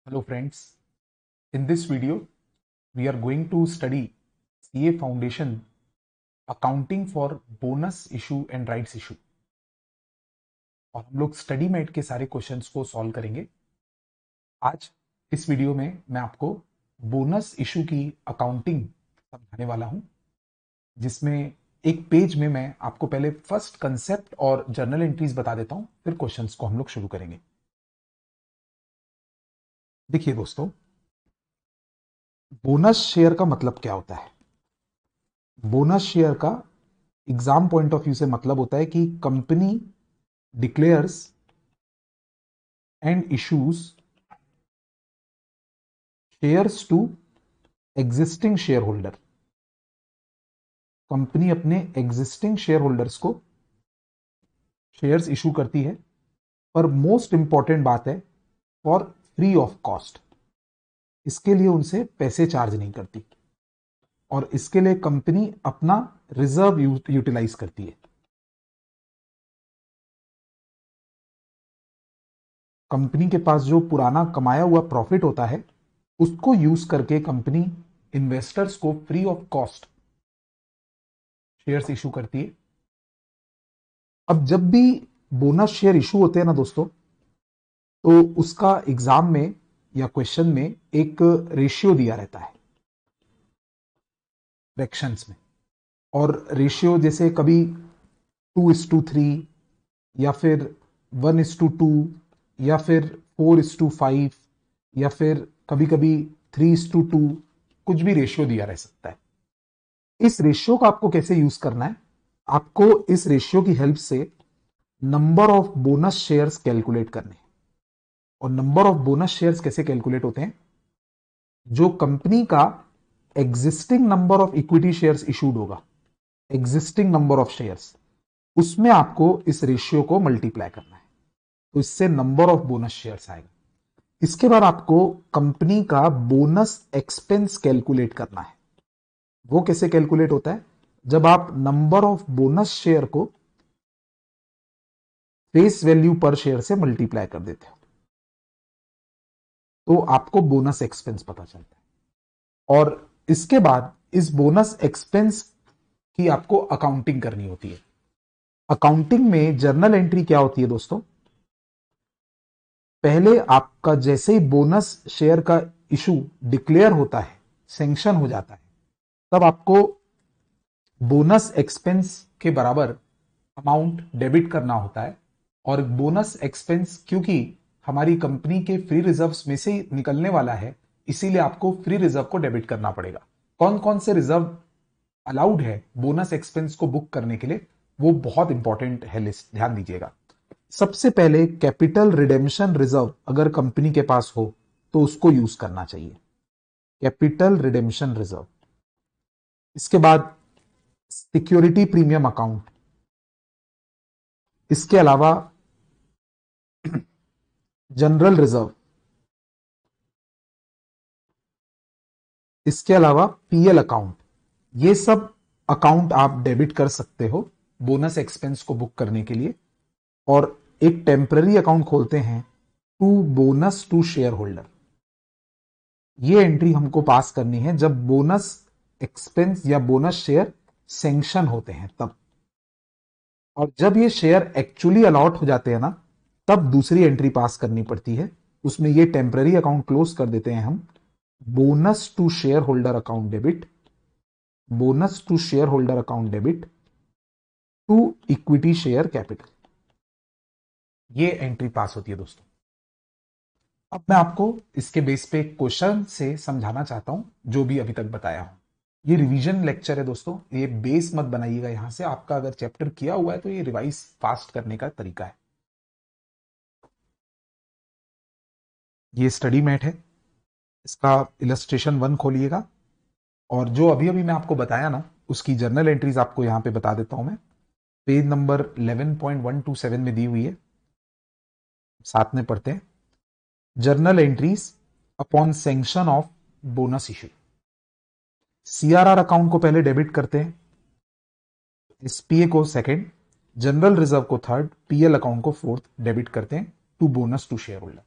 Hello friends, in this video we are going to study CA Foundation accounting for bonus issue and rights issue और हम लोग study met के सारे questions को solve करेंगे। आज इस वीडियो में मैं आपको बोनस इशू की अकाउंटिंग समझाने वाला हूं, जिसमें एक पेज में मैं आपको पहले फर्स्ट कंसेप्ट और जर्नल एंट्रीज बता देता हूं, फिर क्वेश्चंस को हम लोग शुरू करेंगे। देखिए दोस्तों, बोनस शेयर का मतलब क्या होता है? बोनस शेयर का एग्जाम पॉइंट ऑफ व्यू से मतलब होता है कि company declares and issues shares to existing share holder. Company अपने एग्जिस्टिंग शेयर होल्डर्स को शेयर्स इशू करती है, पर मोस्ट इंपॉर्टेंट बात है फॉर फ्री ऑफ कॉस्ट। इसके लिए उनसे पैसे चार्ज नहीं करती और इसके लिए कंपनी अपना रिजर्व यूटिलाइज करती है। कंपनी के पास जो पुराना कमाया हुआ प्रॉफिट होता है उसको यूज करके कंपनी इन्वेस्टर्स को free of cost shares issue करती है। अब जब भी बोनस शेयर इशू होते हैं ना दोस्तों, तो उसका एग्जाम में या क्वेश्चन में एक रेशियो दिया रहता है फ्रैक्शंस में, और रेशियो जैसे कभी 2:3 या फिर 1:2 या फिर 4:5 या फिर कभी कभी 3:2, कुछ भी रेशियो दिया रह सकता है। इस रेशियो को आपको कैसे यूज करना है? आपको इस रेशियो की हेल्प से number of bonus shares calculate करने हैं। और नंबर ऑफ बोनस शेयर्स कैसे कैलकुलेट होते हैं? जो कंपनी का existing number of equity shares issued होगा, एग्जिस्टिंग नंबर ऑफ शेयर्स, उसमें आपको इस रेशियो को मल्टीप्लाई करना है, तो इससे नंबर ऑफ बोनस शेयर्स आएगा। इसके बाद आपको कंपनी का बोनस एक्सपेंस कैलकुलेट करना है। वो कैसे कैलकुलेट होता है? जब आप नंबर ऑफ बोनस शेयर को फेस वैल्यू पर शेयर से मल्टीप्लाई कर देते हो तो आपको बोनस एक्सपेंस पता चलता है। और इसके बाद इस बोनस एक्सपेंस की आपको अकाउंटिंग करनी होती है। अकाउंटिंग में जर्नल एंट्री क्या होती है दोस्तों? पहले आपका जैसे ही बोनस शेयर का इशू डिक्लेयर होता है, सैंक्शन हो जाता है, तब आपको बोनस एक्सपेंस के बराबर अमाउंट डेबिट करना होता है। और बोनस एक्सपेंस क्योंकि हमारी कंपनी के फ्री रिजर्व्स में से निकलने वाला है, इसीलिए आपको फ्री रिजर्व को डेबिट करना पड़ेगा। कौन कौन से रिजर्व अलाउड है बोनस एक्सपेंस को बुक करने के लिए, वो बहुत इंपॉर्टेंट है लिस्ट, ध्यान दीजिएगा। सबसे पहले कैपिटल रिडेम्पशन रिजर्व अगर कंपनी के पास हो तो उसको यूज करना चाहिए, कैपिटल रिडेम्पशन रिजर्व। इसके बाद सिक्योरिटी प्रीमियम अकाउंट, इसके अलावा जनरल रिजर्व, इसके अलावा पीएल अकाउंट। ये सब अकाउंट आप डेबिट कर सकते हो बोनस एक्सपेंस को बुक करने के लिए। और एक टेम्पररी अकाउंट खोलते हैं to bonus to share holder. ये एंट्री हमको पास करनी है जब बोनस एक्सपेंस या बोनस शेयर सैंक्शन होते हैं तब। और जब ये शेयर एक्चुअली अलॉट हो जाते हैं ना, तब दूसरी एंट्री पास करनी पड़ती है। उसमें ये टेम्पररी अकाउंट क्लोज कर देते हैं हम, bonus to share holder account debit, bonus to share holder account debit to equity share capital. ये एंट्री पास होती है दोस्तों। अब मैं आपको इसके बेस पे क्वेश्चन से समझाना चाहता हूं जो भी अभी तक बताया हूं। ये रिवीजन लेक्चर है दोस्तों, ये बेस मत बनाइएगा। यहां से आपका अगर चैप्टर किया हुआ है तो ये रिवाइज फास्ट करने का तरीका है। ये स्टडी मैट है, इसका इलस्ट्रेशन 1 खोलिएगा और जो अभी अभी मैं आपको बताया ना, उसकी जर्नल एंट्रीज आपको यहां पे बता देता हूं मैं। पेज नंबर 11.127 में दी हुई है, साथ में पढ़ते हैं। Journal entries upon sanction of bonus issue. CRR account को पहले डेबिट करते हैं, एसपीए को सेकंड, जनरल रिजर्व को थर्ड, पीएल अकाउंट को फोर्थ डेबिट करते हैं to bonus to share holder.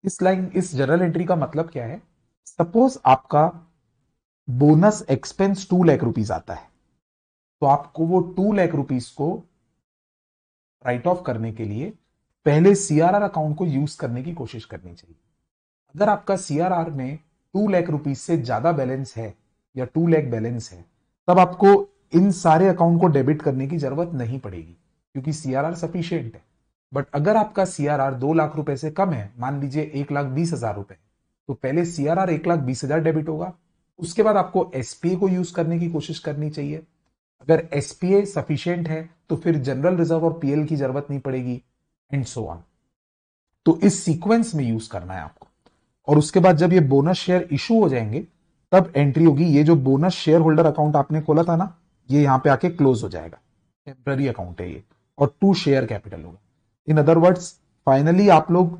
इस जर्नल एंट्री का मतलब क्या है? सपोज आपका बोनस एक्सपेंस 2 लाख रुपीज आता है, तो आपको वो 2 लाख रुपीज को राइट ऑफ करने के लिए पहले सीआरआर अकाउंट को यूज करने की कोशिश करनी चाहिए। अगर आपका सीआरआर में 2 लाख रुपीज से ज्यादा बैलेंस है या 2 लाख बैलेंस है, तब आपको इन सारे अकाउंट को डेबिट करने की जरूरत नहीं पड़ेगी, क्योंकि सीआरआर सफिशियंट है। बट अगर आपका सीआरआर 2 लाख रुपए से कम है, मान लीजिए 1,20,000 रुपए, तो पहले सीआरआर 1,20,000 डेबिट होगा, उसके बाद आपको एसपीए को यूज करने की कोशिश करनी चाहिए। अगर एसपीए सफिशियंट है तो फिर जनरल रिजर्व और पीएल की जरूरत नहीं पड़ेगी, एंड सो ऑन। तो इस सीक्वेंस में यूज करना है आपको। और उसके बाद जब ये बोनस शेयर इशू हो जाएंगे, तब एंट्री होगी, ये जो बोनस शेयर होल्डर अकाउंट आपने खोला था ना, ये यहां पे आके क्लोज हो जाएगा। टेम्पररी अकाउंट है ये, और 2 शेयर कैपिटल होगा। इन अदर वर्ड्स, फाइनली आप लोग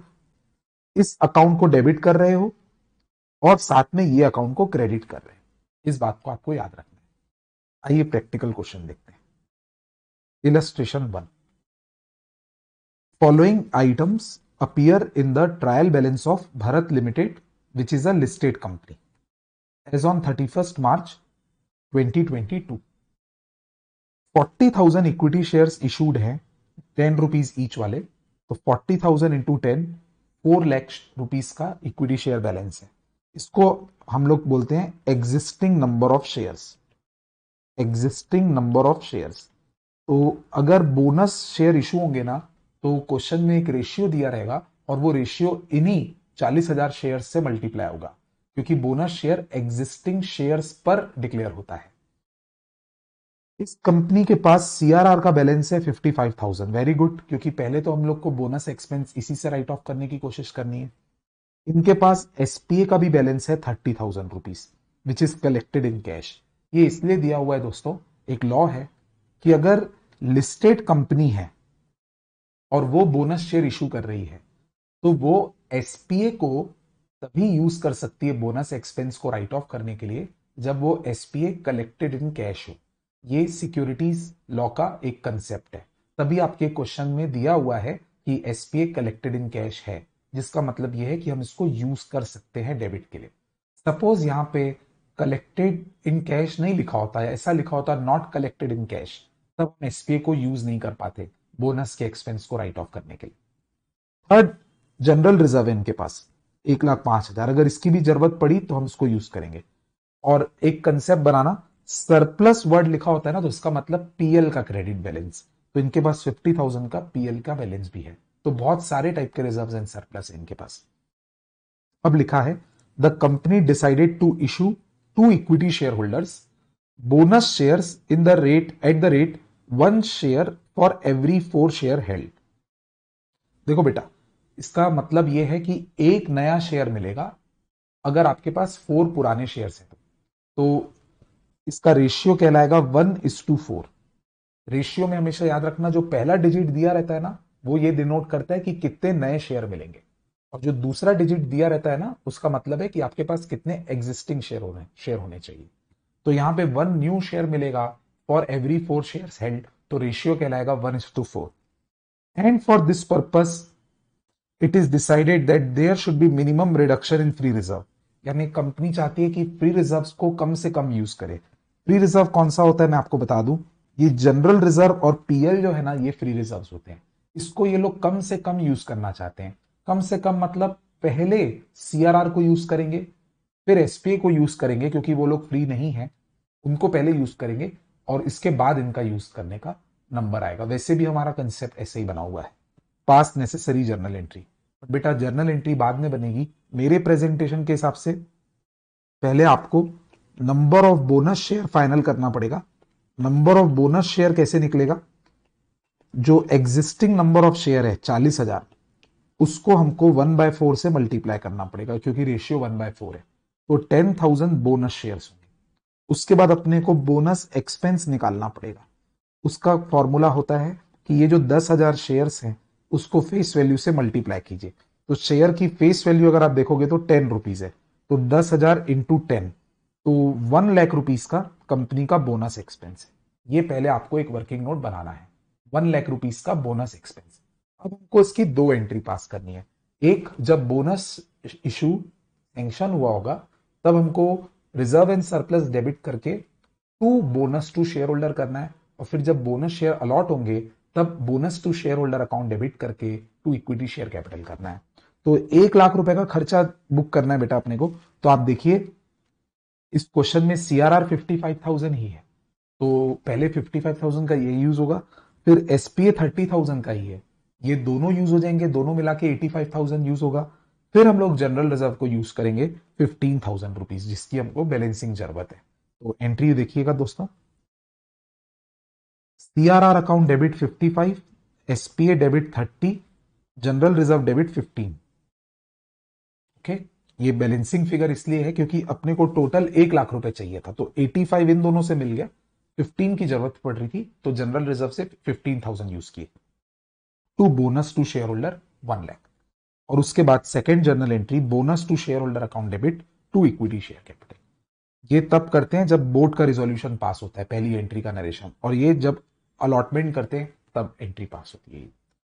इस अकाउंट को डेबिट कर रहे हो और साथ में ये अकाउंट को क्रेडिट कर रहे हो। इस बात को आपको याद रखना है। आइए प्रैक्टिकल क्वेश्चन देखते हैं। Illustration 1, following items appear in the trial balance of Bharat Limited, which is a listed company, as on 31st March 2022. 40,000 equity shares issued हैं, 10 रुपीज ईच वाले, तो 40,000 इंटू 10, 4 लाख रुपीज का इक्विटी शेयर बैलेंस है। इसको हम लोग बोलते हैं existing number of shares. Existing number of shares. तो अगर बोनस शेयर इशू होंगे ना, तो क्वेश्चन में एक रेशियो दिया रहेगा, और वो रेशियो इन्हीं 40,000 शेयर से मल्टीप्लाई होगा, क्योंकि बोनस शेयर एग्जिस्टिंग शेयर्स पर डिक्लेयर होता है। इस कंपनी के पास सीआरआर का बैलेंस है 55,000। वेरी गुड, क्योंकि पहले तो हम लोग को बोनस एक्सपेंस इसी से राइट ऑफ करने की कोशिश करनी है। इनके पास एसपीए का भी बैलेंस है 30,000 rupees, which is collected in cash. ये इसलिए दिया हुआ है दोस्तों, एक लॉ है कि अगर लिस्टेड कंपनी है और वो बोनस शेयर इशू कर रही है, तो वो एसपीए को तभी यूज कर सकती है बोनस एक्सपेंस को राइट ऑफ करने के लिए, जब वो एसपीए कलेक्टेड इन कैश हो। ये सिक्योरिटीज लॉ का एक कंसेप्ट है। तभी आपके क्वेश्चन में दिया हुआ है कि एसपीए कलेक्टेड इन कैश है, जिसका मतलब यह है कि हम इसको यूज कर सकते हैं डेबिट के लिए। सपोज यहां पे कलेक्टेड इन कैश नहीं लिखा होता है, ऐसा लिखा होता है नॉट कलेक्टेड इन कैश, तब हम एसपीए को यूज नहीं कर पाते बोनस के एक्सपेंस को राइट ऑफ करने के लिए। थर्ड, जनरल रिजर्व है इनके पास 1,05,000। अगर इसकी भी जरूरत पड़ी तो हम इसको यूज करेंगे। और एक कंसेप्ट बनाना, सरप्लस वर्ड लिखा होता है ना, तो इसका मतलब पीएल का क्रेडिट बैलेंस। तो इनके पास 50,000 का पीएल का बैलेंस भी है। तो बहुत सारे टाइप के रिजर्व एंड सरप्लस है इनके पास। अब लिखा है, the company decided to issue 2 equity share holders bonus shares in the rate at the rate 1 share for every 4 share held. देखो बेटा, इसका मतलब यह है कि एक नया शेयर मिलेगा अगर आपके पास 4 पुराने शेयर्स हैं। तो इसका रेशियो कहलाएगा 1:4। रेशियो में हमेशा याद रखना, जो पहला डिजिट दिया रहता है ना, वो ये डिनोट करता है कि कितने नए शेयर मिलेंगे, और जो दूसरा डिजिट दिया रहता है ना, उसका मतलब है कि आपके पास कितने एग्जिस्टिंग शेयर होने चाहिए। तो यहां पे 1 न्यू शेयर मिलेगा फॉर एवरी 4 शेयर्स हेल्ड, तो रेशियो कहलाएगा 1:4। And for this purpose it is decided that there should be minimum reduction in free reserve. यानी कंपनी चाहती है कि फ्री रिजर्व्स को कम से कम यूज करे। फ्री रिजर्व कौन सा होता है मैं आपको बता दूं, ये जनरल रिजर्व और पीएल जो है ना, ये फ्री रिजर्व्स होते हैं। इसको ये लोग कम से कम यूज करना चाहते हैं। कम से कम मतलब पहले सीआरआर को यूज करेंगे, फिर एसपीए को यूज करेंगे, क्योंकि वो लोग फ्री नहीं है, उनको पहले यूज करेंगे, और इसके बाद इनका यूज करने का नंबर आएगा। वैसे भी हमारा कंसेप्ट ऐसे ही बना हुआ है, पास नेसेसरी जर्नल एंट्री। बेटा जर्नल एंट्री बाद में बनेगी। मेरे प्रेजेंटेशन के हिसाब से पहले आपको number of bonus share final करना पड़ेगा। नंबर ऑफ बोनस शेयर कैसे निकलेगा, जो एग्जिस्टिंग नंबर ऑफ शेयर है 40,000, उसको हमको 1/4 से मल्टीप्लाई करना पड़ेगा, क्योंकि रेशियो 1/4 है। तो 10,000 बोनस शेयर्स होंगे। उसके बाद अपने को बोनस एक्सपेंस निकालना पड़ेगा। उसका फॉर्मूला होता है कि ये जो 10,000 शेयर्स हैं, उसको फेस वैल्यू से मल्टीप्लाई कीजिए। तो शेयर की फेस वैल्यू अगर आप देखोगे तो 10 रुपीज है, तो 10,000 इंटू 10, तो 1 लाख रुपीज का कंपनी का बोनस एक्सपेंस है। ये पहले आपको एक वर्किंग नोट बनाना है, 1 लाख रुपीज का बोनस एक्सपेंस। अब हमको इसकी 2 एंट्री पास करनी है। एक जब बोनस इशू सैंक्शन हुआ होगा तब हमको रिजर्व एंड सरप्लस डेबिट करके to bonus to share holder करना है, और फिर जब बोनस शेयर अलॉट होंगे तब bonus to share holder account debit करके टू इक्विटी शेयर कैपिटल करना है। तो 1 लाख रुपए का खर्चा बुक करना है बेटा अपने को। तो आप देखिए इस क्वेश्चन में सीआरआर 55,000 ही है, तो पहले 55,000 का ये यूज होगा, फिर एसपीए 30,000 का ही है, ये दोनों यूज हो जाएंगे, दोनों मिला के 85,000 यूज होगा। फिर हम लोग जनरल रिजर्व को यूज करेंगे 15,000 रुपीज, जिसकी हमको बैलेंसिंग जरूरत है। तो एंट्री देखिएगा दोस्तों, CRR account debit 55, SPA debit 30, general reserve debit 15। Okay, ये बैलेंसिंग फिगर इसलिए है क्योंकि अपने को टोटल 1 लाख रुपए चाहिए था, तो 85 इन दोनों से मिल गया, 15 की जरूरत पड़ रही थी, तो जनरल रिजर्व से 15,000 यूज किए to bonus to share holder 1 lakh. और उसके बाद second journal entry bonus to share holder account debit to equity share capital. ये तब करते हैं जब बोर्ड का रिजोल्यूशन पास होता है, पहली एंट्री का नरेशन, और ये जब अलॉटमेंट करते हैं तब एंट्री पास होती है।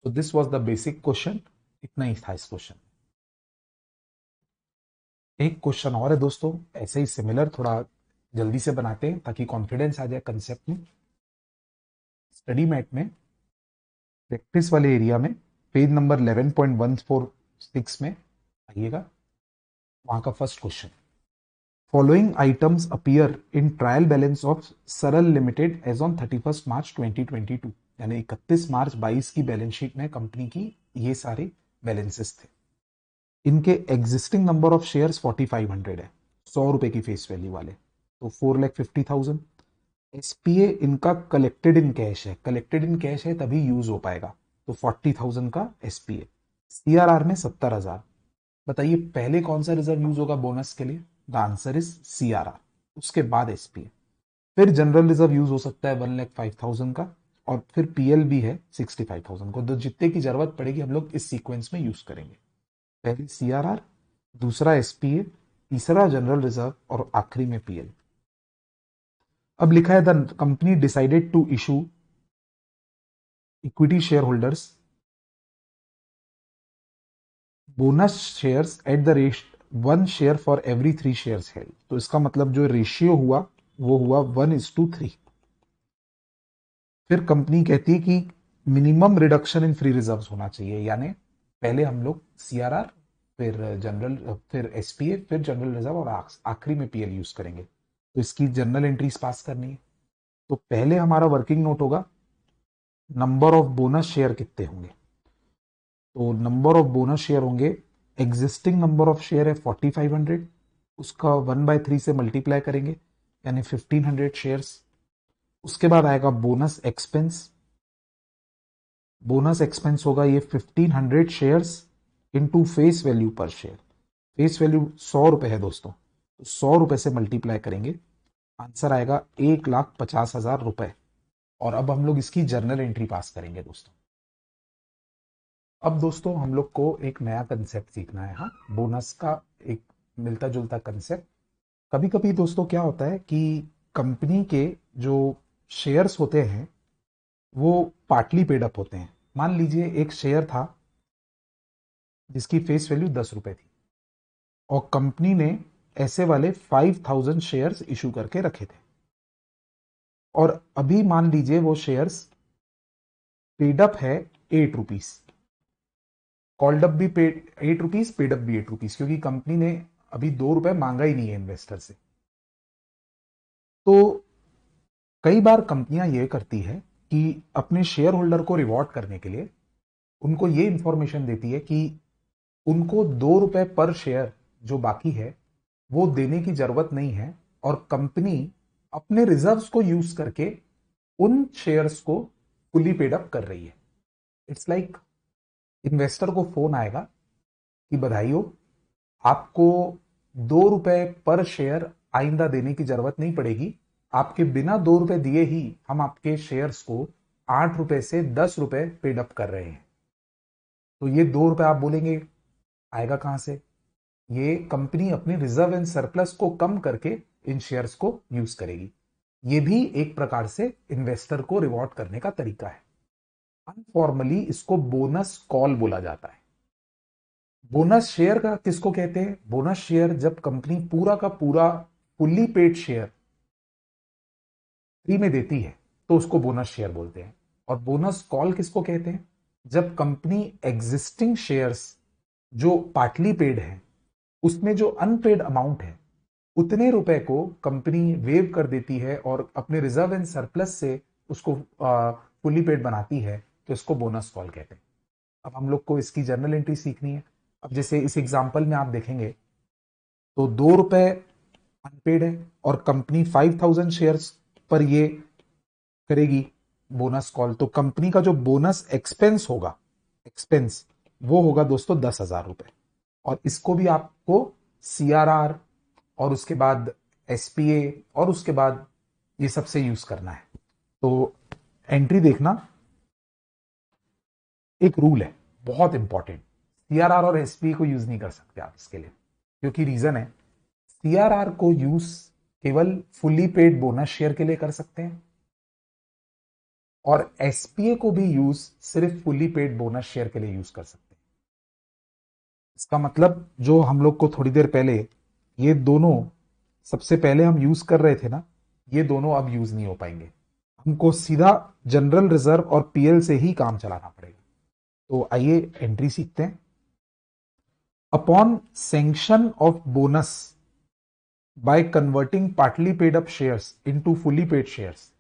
तो this was the basic question, इतना ही था इस क्वेश्चन। एक क्वेश्चन और है दोस्तों, ऐसे ही सिमिलर, थोड़ा जल्दी से बनाते हैं ताकि कॉन्फिडेंस आ जाए कंसेप्ट में। स्टडी मैट में प्रैक्टिस वाले एरिया में पेज नंबर 11.146 में आइएगा, वहां का first question, following items appear in trial balance of सरल लिमिटेड एज ऑन 31 मार्च 2022, यानी 31 मार्च 22 की बैलेंस शीट में कंपनी की ये सारे बैलेंसेस थे। इनके एग्जिस्टिंग नंबर ऑफ शेयर्स 4500 है, 100 रुपए की फेस वैल्यू वाले, तो 4,50,000। एसपीए इनका कलेक्टेड इन कैश है, कलेक्टेड इन कैश है तभी यूज हो पाएगा, तो 40,000 का एसपीए। सीआरआर में 70,000। बताइए पहले कौन सा रिजर्व यूज होगा बोनस के लिए? द आंसर इज सीआरआर, उसके बाद एसपीए। फिर जनरल रिजर्व यूज हो सकता है 1,05,000 का, और फिर पीएल भी है 65,000 को। तो जितने की जरूरत पड़ेगी हम लोग इस सीक्वेंस में यूज करेंगे, पहले सीआरआर, दूसरा एसपीए, तीसरा जनरल रिजर्व, और आखिरी में पीएल। अब लिखा है the company decided to issue equity share holders bonus shares at the rate 1 share for every 3 shares held. तो इसका मतलब जो रेशियो हुआ वो हुआ 1:3। फिर कंपनी कहती है कि minimum reduction in free reserve होना चाहिए, यानी पहले हम लोग सीआरआर, फिर जनरल, फिर एसपीए, फिर जनरल रिजर्व, और आखिरी में पीएल यूज करेंगे। तो इसकी जनरल एंट्रीज पास करनी है। तो पहले हमारा वर्किंग नोट होगा नंबर ऑफ बोनस शेयर कितने होंगे, तो नंबर ऑफ बोनस शेयर होंगे, एग्जिस्टिंग नंबर ऑफ शेयर है 4500, उसका 1/3 से मल्टीप्लाई करेंगे यानी 1500 शेयर्स। उसके बाद आएगा बोनस एक्सपेंस, बोनस एक्सपेंस होगा ये 1500 शेयर्स इनटू फेस वैल्यू पर शेयर। फेस वैल्यू 100 रुपए है दोस्तों, तो 100 रुपए से मल्टीप्लाई करेंगे, आंसर आएगा 1,50,000 रुपए। और अब हम लोग इसकी जर्नल एंट्री पास करेंगे दोस्तों। अब दोस्तों हम लोग को एक नया कंसेप्ट सीखना है, हाँ, बोनस का एक मिलता जुलता कंसेप्ट। कभी कभी दोस्तों क्या होता है कि कंपनी के जो शेयर्स होते हैं वो पार्टली पेड अप होते हैं। मान लीजिए एक शेयर था जिसकी फेस वैल्यू 10 रुपए थी, और कंपनी ने ऐसे वाले 5,000 शेयर्स इशू करके रखे थे, और अभी मान लीजिए वो शेयर्स पेड अप है 8 रुपीज, कॉल्ड अप भी पेड 8 रुपीज, पेड अप भी 8 रुपीज, क्योंकि कंपनी ने अभी 2 रुपए मांगा ही नहीं है इन्वेस्टर से। तो कई बार कंपनियां ये करती है कि अपने शेयर होल्डर को रिवॉर्ड करने के लिए उनको ये इंफॉर्मेशन देती है कि उनको 2 रुपए पर शेयर जो बाकी है वो देने की जरूरत नहीं है, और कंपनी अपने रिजर्व्स को यूज करके उन शेयर्स को फुली पेड अप कर रही है। इट्स लाइक इन्वेस्टर को फोन आएगा कि बधाई हो, आपको 2 रुपए पर शेयर आइंदा देने की जरूरत नहीं पड़ेगी, आपके बिना 2 रुपए दिए ही हम आपके शेयर्स को 8 रुपए से 10 रुपए पेड अप कर रहे हैं। तो ये 2 रुपए आप बोलेंगे आएगा कहां से? ये कंपनी अपने रिजर्व एंड सरप्लस को कम करके इन शेयर्स को यूज करेगी। ये भी एक प्रकार से इन्वेस्टर को रिवॉर्ड करने का तरीका है। अनफॉर्मली इसको बोनस कॉल बोला जाता है। बोनस शेयर का किसको कहते हैं? बोनस शेयर जब कंपनी पूरा का पूरा फुल्ली पेड शेयर फ्री में देती है तो उसको बोनस शेयर बोलते हैं। और बोनस कॉल किसको कहते हैं? जब कंपनी एग्जिस्टिंग शेयर्स जो पार्टली पेड है उसमें जो अनपेड अमाउंट है उतने रुपए को कंपनी वेव कर देती है और अपने रिजर्व एंड सरप्लस से उसको फुल्ली पेड बनाती है, तो इसको बोनस कॉल कहते हैं। अब हम लोग को इसकी जर्नल एंट्री सीखनी है। अब जैसे इस एग्जांपल में आप देखेंगे तो 2 रुपए अनपेड है और कंपनी 5,000 शेयर्स पर ये करेगी बोनस कॉल, तो कंपनी का जो बोनस एक्सपेंस होगा, एक्सपेंस वो होगा दोस्तों 10,000 रुपए। और इसको भी आपको सीआरआर और उसके बाद एसपीए और उसके बाद ये सबसे यूज करना है। तो एंट्री देखना, एक रूल है बहुत इंपॉर्टेंट, सीआरआर और एसपीए को यूज नहीं कर सकते आप इसके लिए, क्योंकि रीजन है सीआरआर को यूज केवल फुल्ली पेड बोनस शेयर के लिए कर सकते हैं और एसपीए को भी यूज सिर्फ फुल्ली पेड बोनस शेयर के लिए यूज कर सकते हैं। इसका मतलब जो हम लोग को थोड़ी देर पहले ये दोनों सबसे पहले हम यूज कर रहे थे ना, ये दोनों अब यूज नहीं हो पाएंगे। हमको सीधा जनरल रिजर्व और पीएल से ही काम चलाना पड़ेगा। तो आइए एंट्री सीखते हैं। Upon sanction of bonus by converting partly paid up shares into fully paid shares,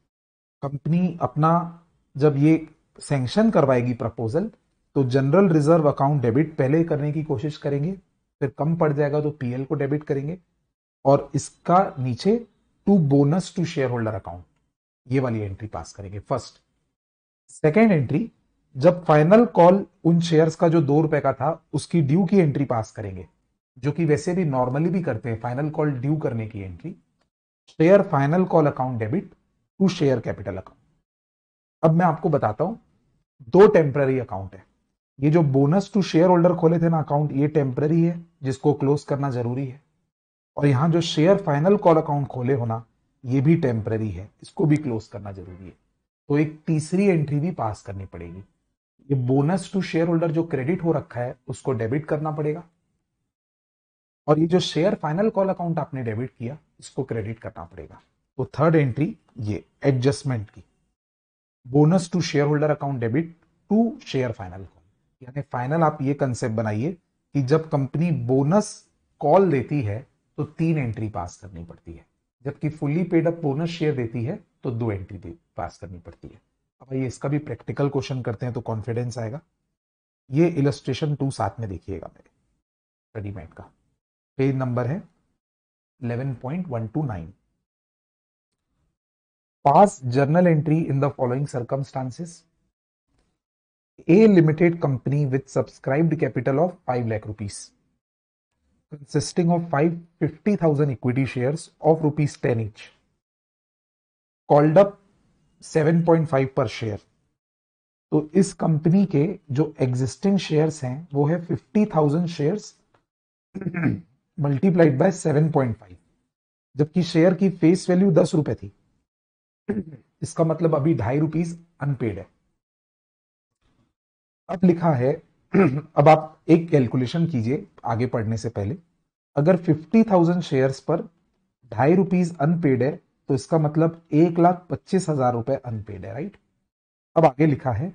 company अपना जब ये सैंक्शन करवाएगी प्रपोजल, तो जनरल रिजर्व अकाउंट डेबिट पहले करने की कोशिश करेंगे, फिर कम पड़ जाएगा तो पीएल को डेबिट करेंगे और इसका नीचे to bonus to share holder account ये वाली एंट्री पास करेंगे फर्स्ट। सेकेंड एंट्री, जब फाइनल कॉल उन शेयर्स का जो 2 रुपए का था उसकी ड्यू की एंट्री पास करेंगे, जो कि वैसे भी नॉर्मली भी करते हैं, फाइनल कॉल ड्यू करने की entry, share final call account debit to share capital account. अब मैं आपको बताता हूं, 2 टेम्पररी अकाउंट है। ये जो बोनस टू शेयर होल्डर खोले थे ना अकाउंट, ये टेम्पररी है जिसको क्लोज करना जरूरी है, और यहां जो शेयर फाइनल कॉल अकाउंट खोले हो ना, ये भी टेम्पररी है, इसको भी क्लोज करना जरूरी है। तो एक तीसरी एंट्री भी पास करनी पड़ेगी। ये बोनस टू शेयर होल्डर जो क्रेडिट हो रखा है उसको डेबिट करना पड़ेगा, और ये जो शेयर फाइनल कॉल अकाउंट आपने डेबिट किया इसको क्रेडिट करना पड़ेगा। तो थर्ड एंट्री ये एडजस्टमेंट की, bonus to share holder account debit to share final call, यानी फाइनल आप ये कंसेप्ट बनाइए कि जब कंपनी बोनस कॉल देती है तो 3 एंट्री पास करनी पड़ती है, जबकि fully paid up bonus share देती है तो 2 एंट्री पास करनी पड़ती है। अब ये इसका भी प्रैक्टिकल क्वेश्चन करते हैं तो कॉन्फिडेंस आएगा। ये इलस्ट्रेशन 2 साथ में देखिएगा मेरे रेडीमेड का, पेज नंबर है 11.129। पास journal entry in the following circumstances, A limited company with subscribed capital of 5 lakh rupees, consisting of 50,000 equity shares of rupees 10 each, called up 7.5 per share। तो इस कंपनी के जो एग्जिस्टिंग शेयर्स हैं वो है 50,000 shares multiplied by 7.5, जबकि share की face value 10 रुपए थी। इसका मतलब अभी 2.5 रुपीज अनपेड है। अब लिखा है अब आप एक कैलकुलेशन कीजिए आगे पढ़ने से पहले, अगर 50,000 शेयर्स पर 2.5 रुपीज अनपेड है तो इसका मतलब 1,25,000 रुपए अनपेड है, राइट। अब आगे लिखा है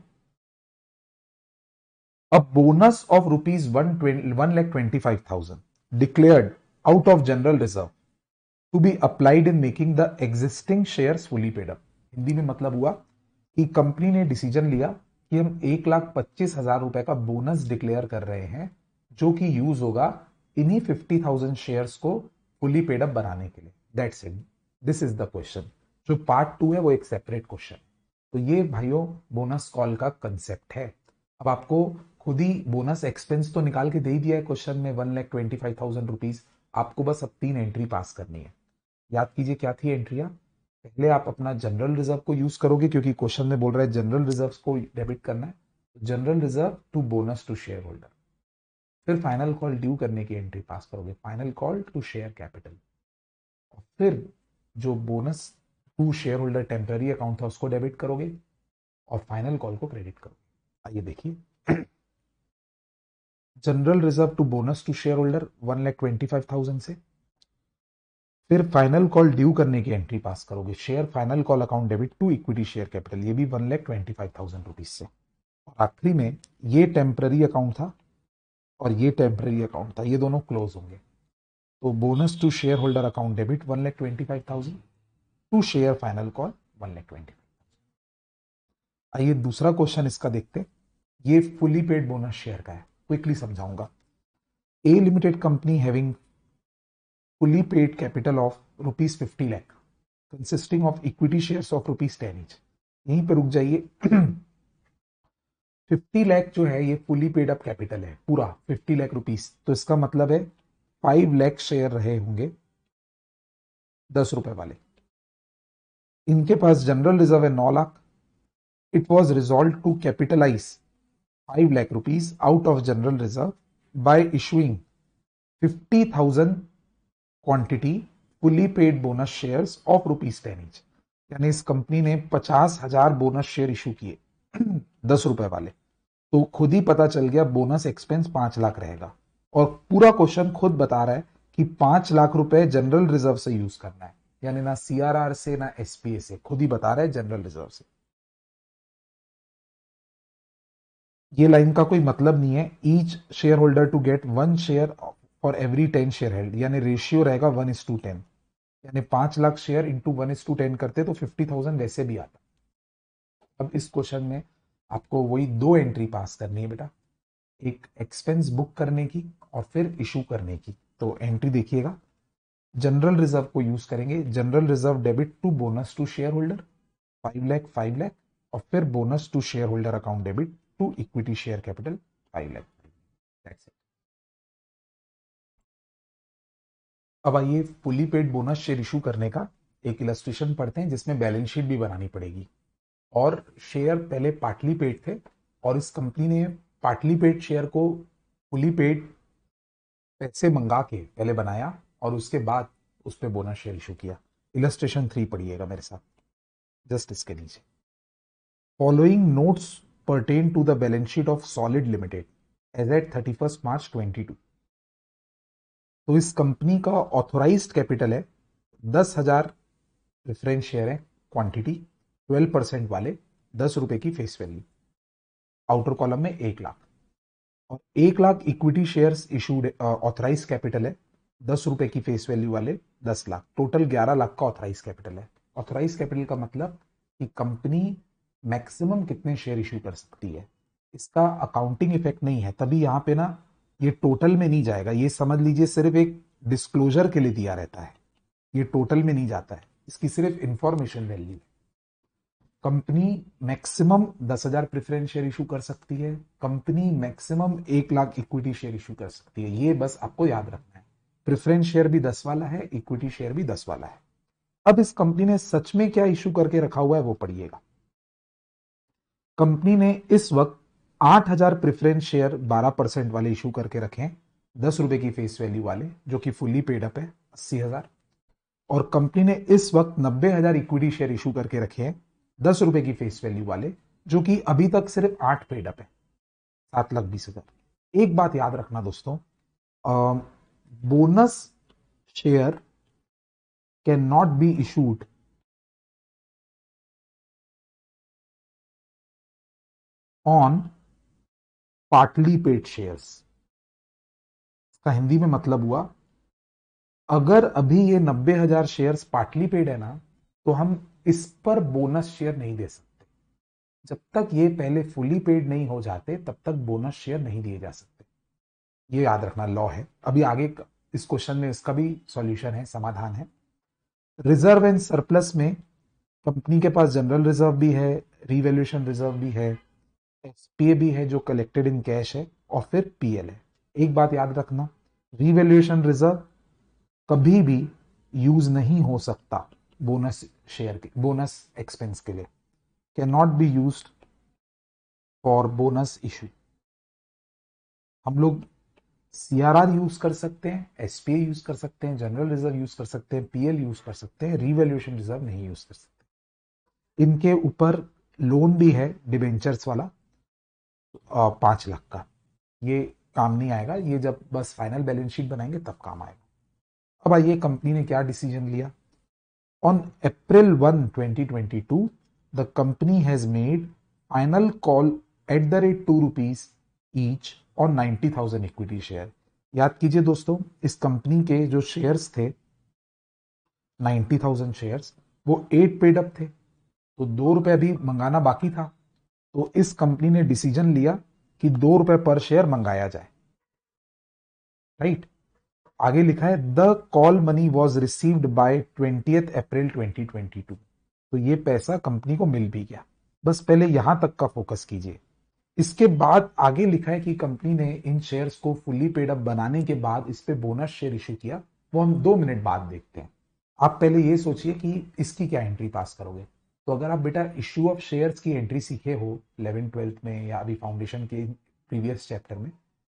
a bonus of rupees 1,25,000 declared out of general reserve to be applied in making the existing shares fully paid up. Hindi में मतलब हुआ कि कंपनी ने डिसीजन लिया कि हम 1,25,000 रुपए का बोनस डिक्लेयर कर रहे हैं जो कि यूज होगा इन्हीं 50,000 शेयर्स को फुली पेड अप बनाने के लिए। That's it, this is the question. जो पार्ट 2 है वो एक सेपरेट क्वेश्चन। तो ये भाइयों बोनस कॉल का कंसेप्ट है। अब आपको खुद ही बोनस एक्सपेंस तो निकाल के दे ही दिया है क्वेश्चन में, 1,25,000 रुपीज। आपको बस अब 3 एंट्री पास करनी है। याद कीजिए क्या थी एंट्रियां। पहले आप अपना जनरल रिजर्व को यूज करोगे क्योंकि क्वेश्चन में बोल रहा है जनरल रिजर्व को डेबिट करना है, general reserve to bonus to share holder. फिर फाइनल कॉल ड्यू करने की एंट्री पास करोगे, final call to share capital, और फिर जो bonus to share holder temporary account था उसको डेबिट करोगे और फाइनल कॉल को क्रेडिट करोगे। आइए देखिए general reserve to bonus to share holder 1,25,000 से, फिर फाइनल कॉल ड्यू करने की एंट्री पास करोगे, share final call account debit to equity share capital, ये भी 1,25,000 रुपीज से। और आखिरी में ये टेम्पररी अकाउंट था और ये टेम्पररी अकाउंट था, ये दोनों क्लोज होंगे। तो bonus to share holder account debit 1,25,000 to share final call 1,25,000। आइए दूसरा क्वेश्चन इसका देखते हैं। ये फुली पेड बोनस शेयर का है, क्विकली समझाऊंगा। A limited company having fully paid capital of rupees 50 lakh consisting of equity shares of rupees 10 each। यहीं पे रुक जाइए। 50 लाख जो है ये फुली पेड अप कैपिटल है पूरा 50 लाख रुपीस, तो इसका मतलब है 5 लाख शेयर रहे होंगे 10 रुपए वाले। इनके पास जनरल रिजर्व है 9 lakh. It was resolve to capitalize 5 lakh rupees out of general reserve by issuing 50,000 quantity fully paid bonus shares of ₹10 each. यानी इस कंपनी ने 50,000 बोनस शेयर इशू किए 10 रुपए वाले, तो खुद ही पता चल गया बोनस एक्सपेंस 5 लाख रहेगा। और पूरा क्वेश्चन खुद बता रहा है कि 5 लाख रुपए जनरल रिजर्व से यूज करना है, यानी ना सीआरआर से ना एसपीए से, खुद ही बता रहा है जनरल रिजर्व से। ये लाइन का कोई मतलब नहीं है। Each share holder to get 1 share for every 10 share held, यानी रेशियो रहेगा 1:10, यानी 5 लाख शेयर इंटू 1:10 करते तो 50,000 वैसे भी आता। अब इस क्वेश्चन में आपको वही 2 एंट्री पास करनी है बेटा, एक एक्सपेंस बुक करने की और फिर इशू करने की। तो एंट्री देखिएगा, जनरल रिजर्व को यूज करेंगे, general reserve debit to bonus to share holder 5 lakh और फिर bonus to share holder account debit to equity share capital 5 lakh. That's it. अब आइए fully paid bonus share issue करने का एक इलस्ट्रेशन पढ़ते हैं, जिसमें बैलेंस शीट भी बनानी पड़ेगी। और शेयर पहले पार्टली पेड थे और इस कंपनी ने पार्टली पेड शेयर को फुली पेड पैसे मंगा के पहले बनाया और उसके बाद उस पर बोनस शेयर इशू किया। इलस्ट्रेशन 3 पढ़िएगा मेरे साथ, जस्ट इसके नीचे। Following notes pertain to the balance sheet of Solid Limited as at 31 March 22। तो इस कंपनी का ऑथोराइज्ड कैपिटल है 10,000 प्रेफरेंस शेयर है, क्वांटिटी 12% वाले, 10 रुपए की फेस वैल्यू। आउटर कॉलम में 1 लाख और 1 lakh equity shares issued authorise capital है, 10 रुपए की फेस वैल्यू वाले 10 लाख, टोटल 11 लाख का ऑथराइज कैपिटल है। ऑथराइज कैपिटल का मतलब कि कंपनी मैक्सिमम कितने शेयर इशू कर सकती है, इसका अकाउंटिंग इफेक्ट नहीं है, तभी यहां पे ना ये टोटल में नहीं जाएगा। ये समझ लीजिए सिर्फ एक डिस्क्लोजर के लिए दिया रहता है, ये टोटल में नहीं जाता है, इसकी सिर्फ इंफॉर्मेशन वैल्यू है। Company maximum 10,000 preference share issue कर सकती है, company maximum 1 lakh equity share issue कर सकती है, ये बस आपको याद रखना है। प्रेफरेंस शेयर भी 10 वाला है, इक्विटी शेयर भी 10 वाला है। अब इस कंपनी ने सच में क्या इशू करके रखा हुआ है वो पढ़िएगा। कंपनी ने इस वक्त 8,000 प्रेफरेंस शेयर 12% वाले इशू करके रखे हैं, 10 रुपए की फेस वैल्यू वाले, जो कि फुल्ली पेड अप है 80,000। और कंपनी ने इस वक्त 90,000 इक्विटी शेयर इशू करके रखे हैं 10 रुपए की फेस वैल्यू वाले, जो कि अभी तक सिर्फ 8 पेड अप है 7,20,000। एक बात याद रखना दोस्तों, bonus share can not be issued on partly paid shares. इसका हिंदी में मतलब हुआ, अगर अभी ये 90,000 शेयर्स पार्टली पेड है ना, तो हम इस पर बोनस शेयर नहीं दे सकते। जब तक ये पहले फुली पेड नहीं हो जाते तब तक बोनस शेयर नहीं दिए जा सकते, ये याद रखना, लॉ है। अभी आगे इस क्वेश्चन में इसका भी सॉल्यूशन है, समाधान है। रिजर्व एंड सरप्लस में कंपनी के पास जनरल रिजर्व भी है, रिवैल्यूएशन रिजर्व भी है, एसपीए भी है जो कलेक्टेड इन कैश है, और फिर पीएल है। एक बात याद रखना, रिवैल्यूएशन रिजर्व कभी भी यूज नहीं हो सकता बोनस शेयर के, बोनस एक्सपेंस के लिए, can not be used for bonus issue. हम लोग सीआरआर यूज कर सकते हैं, एसपीए यूज कर सकते हैं, जनरल रिजर्व यूज कर सकते हैं, पीएल यूज कर सकते हैं, रिवैल्यूएशन रिजर्व नहीं यूज कर सकते। इनके ऊपर लोन भी है डिबेंचर्स वाला 5 लाख का, ये काम नहीं आएगा, ये जब बस फाइनल बैलेंस शीट बनाएंगे तब काम आएगा। अब आइए कंपनी ने क्या डिसीजन लिया। On April 1, 2022 the company has made final call at the rate ₹2 each on 90,000 equity share. याद कीजिए दोस्तों, इस कंपनी के जो शेयर्स थे 90,000 शेयर्स, वो 8 पेड अप थे, तो ₹2 अभी मंगाना बाकी था। तो इस कंपनी ने डिसीजन लिया कि ₹2 पर शेयर मंगाया जाए, राइट। आगे लिखा है the call money was received by 20 अप्रैल 2022। तो ये पैसा कंपनी को मिल भी गया। बस पहले यहां तक का फोकस कीजिए। इसके बाद आगे लिखा है कि कंपनी ने इन शेयर्स को फुल्ली पेड अप बनाने के बाद इस पे बोनस शेयर इशू किया, वो हम 2 मिनट बाद देखते हैं। आप पहले ये सोचिए कि इसकी क्या एंट्री पास करोगे। तो अगर आप बेटा इश्यू ऑफ शेयर्स की एंट्री सीखे हो 11th-12th में या अभी फाउंडेशन के प्रीवियस चैप्टर में,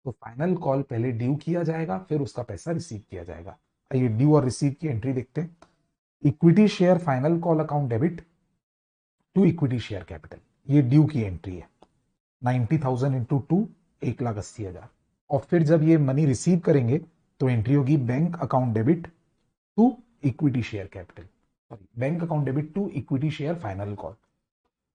तो फाइनल कॉल पहले ड्यू किया जाएगा, फिर उसका पैसा रिसीव किया जाएगा। आइए ड्यू और रिसीव की एंट्री देखते हैं। Equity share final call account debit to equity share capital, ये ड्यू की एंट्री है। 90,000 इंटू 2, 1,80,000। और फिर जब ये मनी रिसीव करेंगे तो एंट्री होगी bank account debit to equity share capital, sorry bank account debit to equity share final call.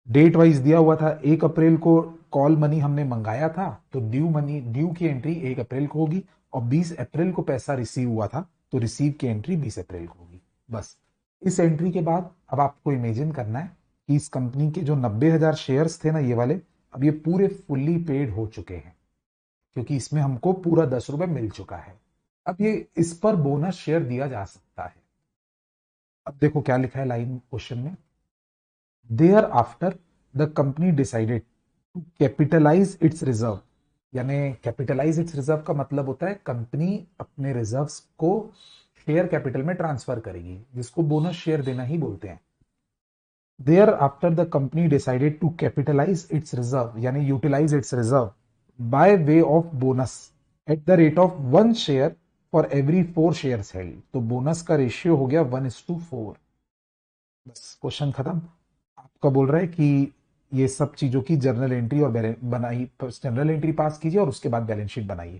Date wise दिया हुआ था 1 अप्रैल को कॉल मनी हमने मंगाया था, तो ड्यू की एंट्री 1 अप्रैल को होगी, और 20 अप्रैल को पैसा रिसीव हुआ था, तो रिसीव की एंट्री 20 अप्रैल को होगी। बस इस एंट्री के बाद अब आपको इमेजिन करना है कि इस कंपनी के जो 90,000 शेयर्स थे ना, ये वाले, अब ये पूरे फुल्ली पेड हो चुके हैं, क्योंकि इसमें हमको पूरा ₹10 मिल चुका है। अब ये इस पर बोनस शेयर दिया जा सकता है। अब देखो क्या लिखा है लाइन क्वेश्चन में, thereafter the company decided to capitalise its reserve. यानी कैपिटलाइज इट्स रिजर्व का मतलब होता है कंपनी अपने रिजर्व्स को शेयर कैपिटल में ट्रांसफर करेगी, जिसको बोनस शेयर देना ही बोलते हैं। Thereafter, the company decided to capitalize its reserve, यानी utilize its reserve by way of bonus at the rate of 1 share for every 4 shares held। तो बोनस का रेशियो हो गया 1:4। बस क्वेश्चन खत्म। आपका बोल रहा है कि ये सब चीजों की जर्नल एंट्री और बनाई, जनरल एंट्री पास कीजिए और उसके बाद बैलेंस शीट बनाइए।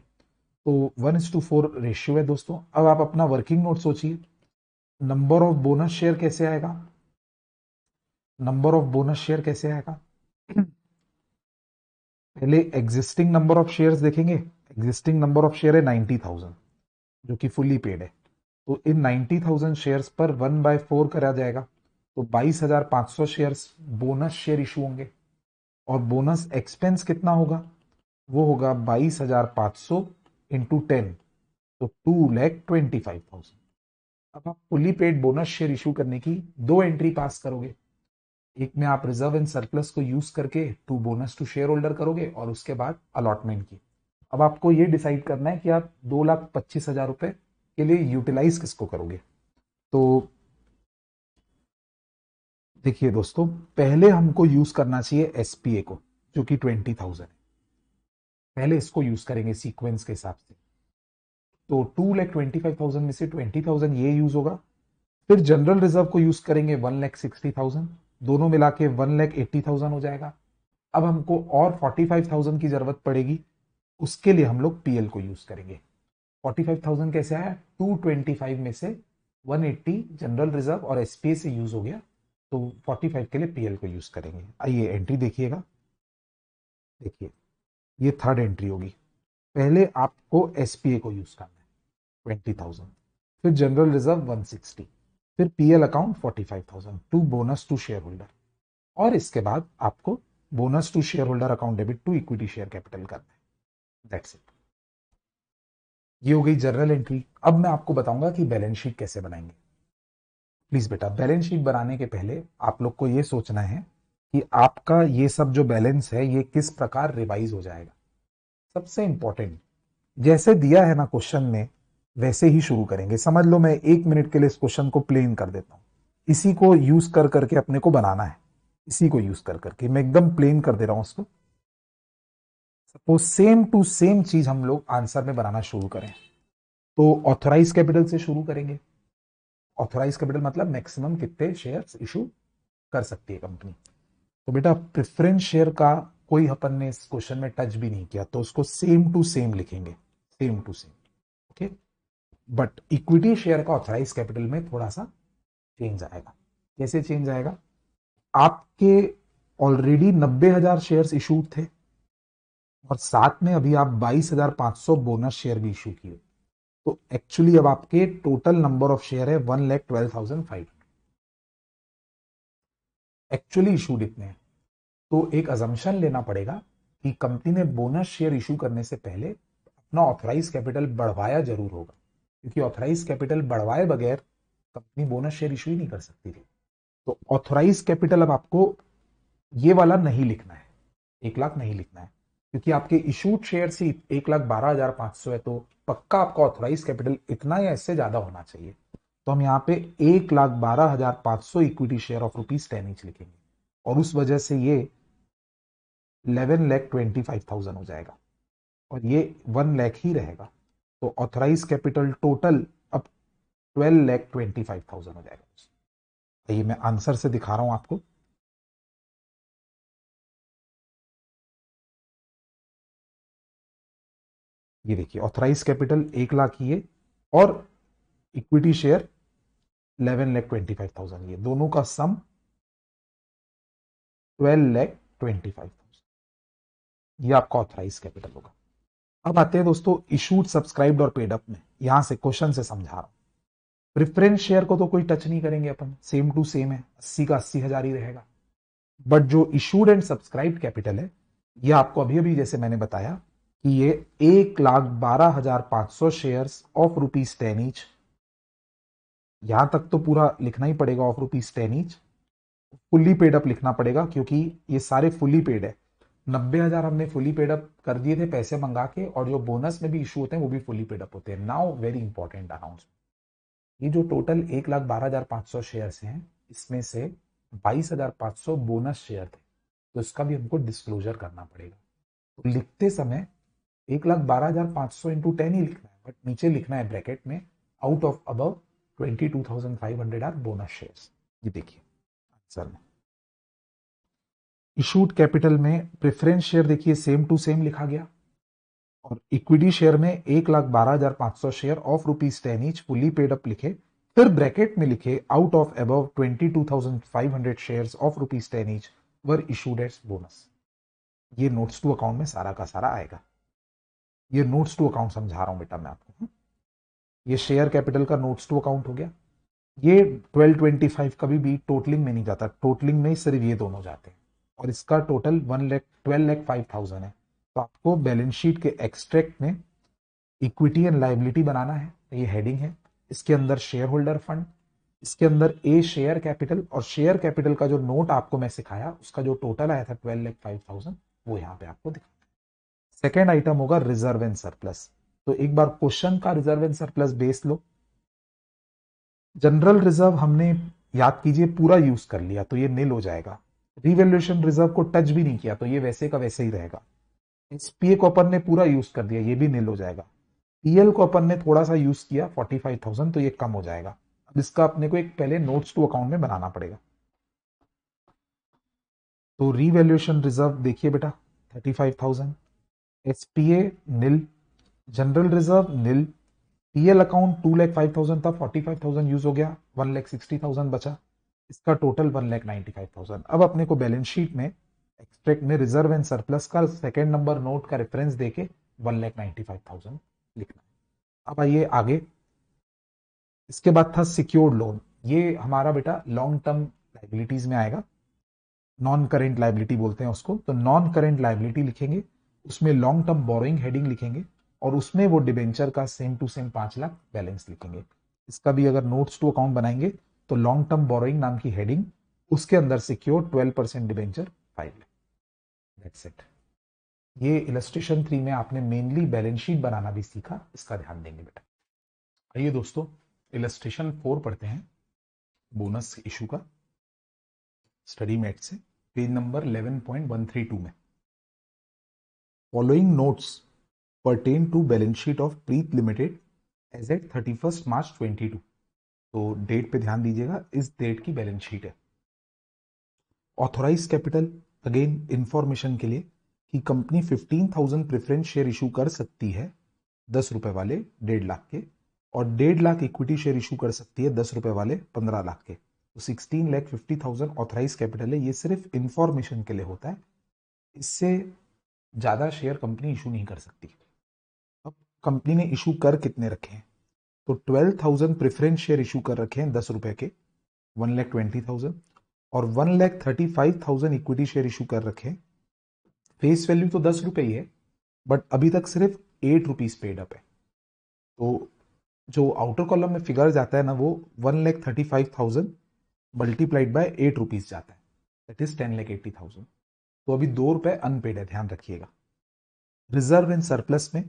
तो 1:4 रेशियो है दोस्तों। अब आप अपना वर्किंग नोट सोचिए, नंबर ऑफ बोनस शेयर कैसे आएगा, नंबर ऑफ बोनस शेयर कैसे आएगा। पहले एग्जिस्टिंग नंबर ऑफ शेयर्स देखेंगे। एग्जिस्टिंग नंबर ऑफ शेयर है 90,000, जो कि फुल्ली पेड है। तो इन 90,000 शेयर्स पर 1/4 करा जाएगा, तो 22,500 शेयर्स बोनस शेयर इशू होंगे। और बोनस एक्सपेंस कितना होगा, वो होगा 22,500 इंटू 10, तो 2,25,000। अब आप fully paid bonus share issue करने की 2 एंट्री पास करोगे। एक में आप रिजर्व एंड सरप्लस को यूज करके to bonus to share holder करोगे, और उसके बाद अलॉटमेंट की। अब आपको ये डिसाइड करना है कि आप 2,25,000 रुपए के लिए यूटिलाइज किसको करोगे। तो देखिए दोस्तों, पहले हमको यूज करना चाहिए एसपीए को, जो कि 20,000 है। पहले इसको यूज करेंगे सीक्वेंस के हिसाब से। तो 2,25,000 में से 20,000 ये यूज होगा। फिर जनरल रिजर्व को यूज करेंगे 1,60,000, दोनों मिला के 1,80,000 हो जाएगा। अब हमको और 45,000 की जरूरत पड़ेगी, उसके लिए हम लोग पीएल को यूज करेंगे। 45,000 कैसे आया, 225 में से 180 जनरल रिजर्व और एसपीए से यूज हो गया, तो 45 के लिए पीएल को यूज करेंगे। आइए एंट्री देखिएगा। देखिए ये थर्ड एंट्री होगी। पहले आपको एसपीए को यूज करना है 20,000, फिर जनरल रिजर्व 160, फिर PL account 45,000 to bonus to share holder, और इसके बाद आपको bonus to share holder account debit to equity share capital करना है। That's it. ये हो गई जनरल एंट्री। अब मैं आपको बताऊंगा कि बैलेंस शीट कैसे बनाएंगे। प्लीज बेटा, बैलेंस शीट बनाने के पहले आप लोग को ये सोचना है कि आपका ये सब जो बैलेंस है ये किस प्रकार रिवाइज हो जाएगा। सबसे इंपॉर्टेंट, जैसे दिया है ना क्वेश्चन में, वैसे ही शुरू करेंगे। समझ लो मैं 1 मिनट के लिए इस क्वेश्चन को प्लेन कर देता हूं, इसी को यूज कर करके अपने को बनाना है। इसी को यूज कर करके मैं एकदम प्लेन कर दे रहा हूं उसको। सपोज सेम टू सेम चीज हम लोग आंसर में बनाना शुरू करें, तो ऑथराइज कैपिटल से शुरू करेंगे। ऑथराइज कैपिटल मतलब मैक्सिमम कितने शेयर्स इशू कर सकती है कंपनी। तो बेटा प्रेफरेंस शेयर का कोई अपन ने इस क्वेश्चन में टच भी नहीं किया, तो उसको सेम टू सेम लिखेंगे, same to same. Okay, but equity share का ऑथराइज कैपिटल में थोड़ा सा चेंज आएगा। कैसे चेंज आएगा? आपके ऑलरेडी 90,000 शेयर्स इशूड थे और साथ में अभी आप 22,500 बोनस शेयर भी इशू किए, तो एक्चुअली अब आपके टोटल नंबर ऑफ शेयर है 1,12,500 एक्चुअली इशूड इतने हैं। तो एक अजम्पशन लेना पड़ेगा कि कंपनी ने बोनस शेयर इशू करने से पहले अपना ऑथराइज कैपिटल बढ़वाया जरूर होगा, क्योंकि ऑथराइज कैपिटल बढ़वाए बगैर कंपनी बोनस शेयर इशू ही नहीं कर सकती थी। तो ऑथराइज कैपिटल अब आपको ये वाला नहीं लिखना है, 1,00,000 नहीं लिखना है, क्योंकि आपके इशूड शेयर से 1,12,500 है, तो पक्का आपका ऑथराइज कैपिटल इतना या इससे ज्यादा होना चाहिए। तो हम यहाँ पे 1,12,500 इक्विटी शेयर ऑफ ₹10 ईच लिखेंगे, और उस वजह से ये 11,25,000 हो जाएगा और ये 1,00,000 ही रहेगा। तो ऑथराइज कैपिटल टोटल अब 12,25,000 हो जाएगा। ये मैं आंसर से दिखा रहा हूं आपको। ये देखिए, ऑथराइज कैपिटल 1,00,000 ही है और इक्विटी शेयर 11,25,000, ये दोनों का सम 12,25,000, ये आपका ऑथराइज कैपिटल होगा। अब आते हैं दोस्तों इशूड, सब्सक्राइब्ड और पेड अप में। यहां से क्वेश्चन से समझा रहा हूं। प्रेफरेंस शेयर को तो कोई टच नहीं करेंगे अपन, सेम टू सेम है, 80 का 80,000 ही रहेगा। बट जो इशूड एंड सब्सक्राइब्ड कैपिटल है, ये आपको अभी अभी जैसे मैंने बताया कि ये 1,12,500 शेयर्स ऑफ ₹10 ईच, यहां तक तो पूरा लिखना ही पड़ेगा, of ₹10 each. Fully paid up लिखना पड़ेगा क्योंकि ये सारे फुल्ली पेड है। 90,000 हमने फुली पेड अप कर दिए थे पैसे मंगा के, और जो बोनस में भी इशू होते हैं वो भी फुली पेड अप होते हैं। नाउ वेरी इंपॉर्टेंट अनाउंसमेंट, ये जो टोटल 1,12,500 शेयर हैं, इसमें से 22,500 बोनस शेयर थे, तो इसका भी हमको डिस्क्लोजर करना पड़ेगा। तो लिखते समय 1,12,500 इंटू 10 ही लिखना है, बट नीचे लिखना है ब्रैकेट में out of above 22,500 are bonus shares. ये देखिए आंसर में इशूड कैपिटल में प्रेफरेंस शेयर देखिए सेम टू सेम लिखा गया, और इक्विटी शेयर में 1,12,500 share of ₹10 each fully paid up लिखे, फिर ब्रैकेट में लिखे out of above 22,500 shares of ₹10 each were issued as bonus. ये नोट्स टू अकाउंट में सारा का सारा आएगा। ये नोट्स टू अकाउंट समझा रहा हूं बेटा मैं आपको। ये शेयर कैपिटल का नोट्स टू अकाउंट हो गया। ये 1225 कभी भी टोटलिंग में नहीं जाता, टोटलिंग में सिर्फ ये दोनों जाते हैं, और इसका टोटल 12,05,000 है। तो आपको बैलेंस शीट के एक्सट्रैक्ट में इक्विटी एंड लायबिलिटी बनाना है, ये हेडिंग है। इसके अंदर शेयर होल्डर फंड, इसके अंदर ए शेयर कैपिटल, और शेयर कैपिटल का जो नोट आपको मैं सिखाया उसका जो टोटल आया था 12,05,000, वो यहाँ पे आपको दिखा। सेकेंड आइटम होगा रिजर्व एंड सरप्लस। तो एक बार क्वेश्चन का reserve and surplus base low. General reserve हमने याद कीजिए पूरा यूज कर लिया, तो ये नील हो जाएगा। रिवैल्यूएशन रिजर्व को टच भी नहीं किया, तो ये वैसे का वैसे ही रहेगा। एसपीए को अपन ने पूरा यूज कर दिया, ये भी नील हो जाएगा। पीएल को अपन ने थोड़ा सा यूज किया 45,000, तो ये कम हो जाएगा। अब इसका अपने को एक पहले नोट्स टू अकाउंट में बनाना पड़ेगा। तो रिवैल्यूएशन रिजर्व देखिए बेटा 35,000, एसपीए नील, जनरल रिजर्व नील, पीएल अकाउंट 2,05,000 था, 45,000 यूज हो गया, 1,60,000 बचा। इसका टोटल 1,95,000। अब अपने को बैलेंस शीट में एक्सट्रैक्ट में रिजर्व एंड सरप्लस का सेकेंड नंबर नोट का रेफरेंस देके 1,95,000 लिखना है। अब आइए आगे। इसके बाद था सिक्योर्ड लोन। ये हमारा बेटा लॉन्ग टर्म लाइबिलिटीज में आएगा, नॉन करेंट लाइबिलिटी बोलते हैं उसको। तो नॉन करेंट लाइबिलिटी लिखेंगे, उसमें लॉन्ग टर्म बोरोइंग हेडिंग लिखेंगे, और उसमें वो डिबेंचर का सेम टू सेम 5,00,000 बैलेंस लिखेंगे। इसका भी अगर नोट्स टू अकाउंट बनाएंगे तो लॉन्ग टर्म बोरोइंग नाम की हेडिंग, उसके अंदर सिक्योर 12% डिबेंचर 5,00,000। That's it. ये इलस्ट्रेशन 3 में आपने मेनली बैलेंस शीट बनाना भी सीखा, इसका ध्यान देंगे बेटा। आइए दोस्तों इलस्ट्रेशन 4 पढ़ते हैं, बोनस इशू का, स्टडी मेट से, पेज नंबर 11.132 में। Following notes pertain to balance sheet of Preet Limited as at 31st March 22। तो डेट पे ध्यान दीजिएगा, इस डेट की बैलेंस शीट है। ऑथोराइज कैपिटल अगेन इंफॉर्मेशन के लिए कि कंपनी 15,000 प्रेफरेंस शेयर इशू कर सकती है 10 रुपए वाले 1.5 लाख के, और 1.5 लाख इक्विटी शेयर इशू कर सकती है 10 रुपए वाले 15 लाख के। तो 16,50,000 ऑथराइज कैपिटल है। ये सिर्फ इंफॉर्मेशन के लिए होता है, इससे ज्यादा शेयर कंपनी इशू नहीं कर सकती। अब कंपनी ने इशू कर कितने रखे हैं? तो 12,000 प्रेफरेंस शेयर इशू कर रखे हैं 10 रुपए के, 1,20,000, और 1,35,000 इक्विटी शेयर इशू कर रखे हैं। फेस वैल्यू तो 10 रुपए ही है, बट अभी तक सिर्फ 8 रुपीज पेड अप है। तो जो आउटर कॉलम में फिगर जाता है ना, वो 1,35,000 मल्टीप्लाइड बाय 8 रुपीज जाता है, दैट इज 10,80,000। तो अभी 2 रुपए अनपेड है, ध्यान रखिएगा। रिजर्व एंड सरप्लस में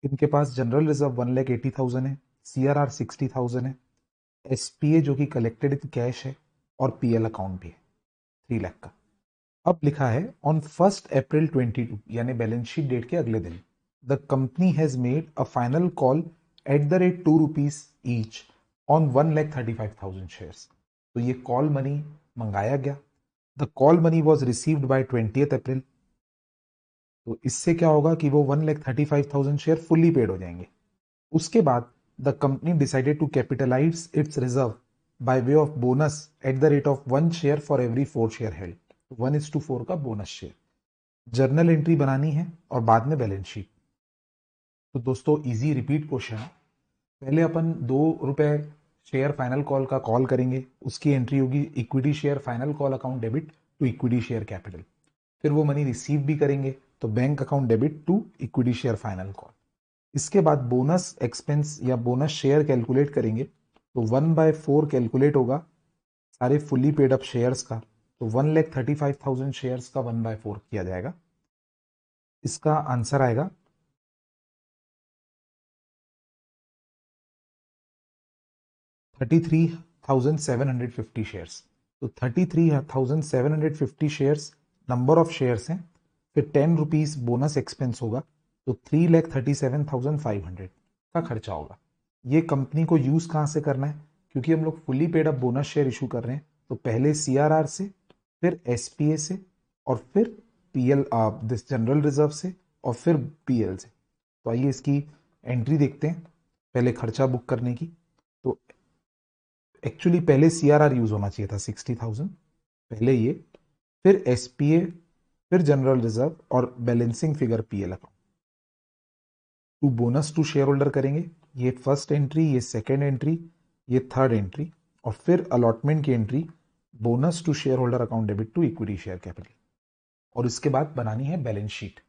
इनके पास जनरल रिजर्व 1,80,000 है, CRR 60,000 है, SPA जो कि कलेक्टेड इन कैश है, और PL अकाउंट भी है 3 लाख का। अब लिखा है ऑन 1 अप्रैल 22, यानी बैलेंस शीट डेट के अगले दिन, the company has made a final call at the rate 2 rupees each on 1,35,000 shares. तो ये कॉल मनी मंगाया गया। The call money was received by 20th अप्रैल। तो इससे क्या होगा कि वो 1,35,000 शेयर फुल्ली पेड हो जाएंगे। उसके बाद the company decided to capitalise its reserve by way of bonus at the rate of 1 share for every 4 share held. 1:4 का बोनस शेयर। जर्नल एंट्री बनानी है और बाद में बैलेंस शीट। तो दोस्तों इजी रिपीट क्वेश्चन है। पहले अपन 2 रुपए शेयर फाइनल कॉल का कॉल करेंगे, उसकी एंट्री होगी equity share final call account debit to equity share capital. फिर वो मनी रिसीव भी करेंगे, तो bank account debit to equity share final call. इसके बाद बोनस एक्सपेंस या बोनस शेयर कैलकुलेट करेंगे, तो 1/4 कैलकुलेट होगा सारे फुल्ली पेड अप शेयर्स का। तो 1,35,000 शेयर्स का 1/4 किया जाएगा। इसका आंसर आएगा 33,750 शेयर्स। तो 33,750 शेयर्स नंबर ऑफ शेयर्स हैं, फिर 10 रुपीज बोनस एक्सपेंस होगा, तो 3,37,500 का खर्चा होगा। ये कंपनी को यूज कहां से करना है? क्योंकि हम लोग fully paid up bonus share issue कर रहे हैं, तो पहले CRR से, फिर SPA से, और फिर PL दिस जनरल रिजर्व से, और फिर PL से। तो आइए इसकी एंट्री देखते हैं, पहले खर्चा बुक करने की। तो एक्चुअली पहले CRR यूज होना चाहिए था 60,000, पहले ये, फिर SPA, फिर जनरल रिजर्व, और balancing figure PL account. To bonus to share holder करेंगे, ये फर्स्ट एंट्री, ये सेकेंड एंट्री, ये थर्ड एंट्री, और फिर अलॉटमेंट की entry bonus to share holder account debit to equity share capital. और इसके बाद बनानी है बैलेंस शीट।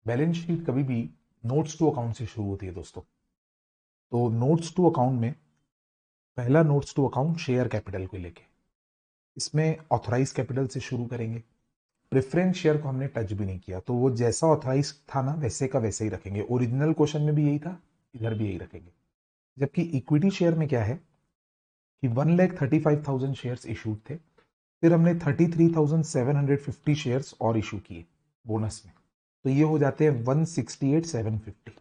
बैलेंस शीट कभी भी नोट्स टू अकाउंट से शुरू होती है दोस्तों। तो नोट्स टू अकाउंट में पहला notes to account share capital को लेके, इसमें ऑथराइज कैपिटल से शुरू करेंगे। प्रेफरेंस शेयर को हमने टच भी नहीं किया, तो वो जैसा ऑथराइज था ना वैसे का वैसे ही रखेंगे। ओरिजिनल क्वेश्चन में भी यही था, इधर भी यही रखेंगे। जबकि इक्विटी शेयर में क्या है कि 1,35,000 शेयर्स इशूड थे, फिर हमने 33,750 शेयर्स और इशू किए बोनस में, तो ये हो जाते हैं 168,750।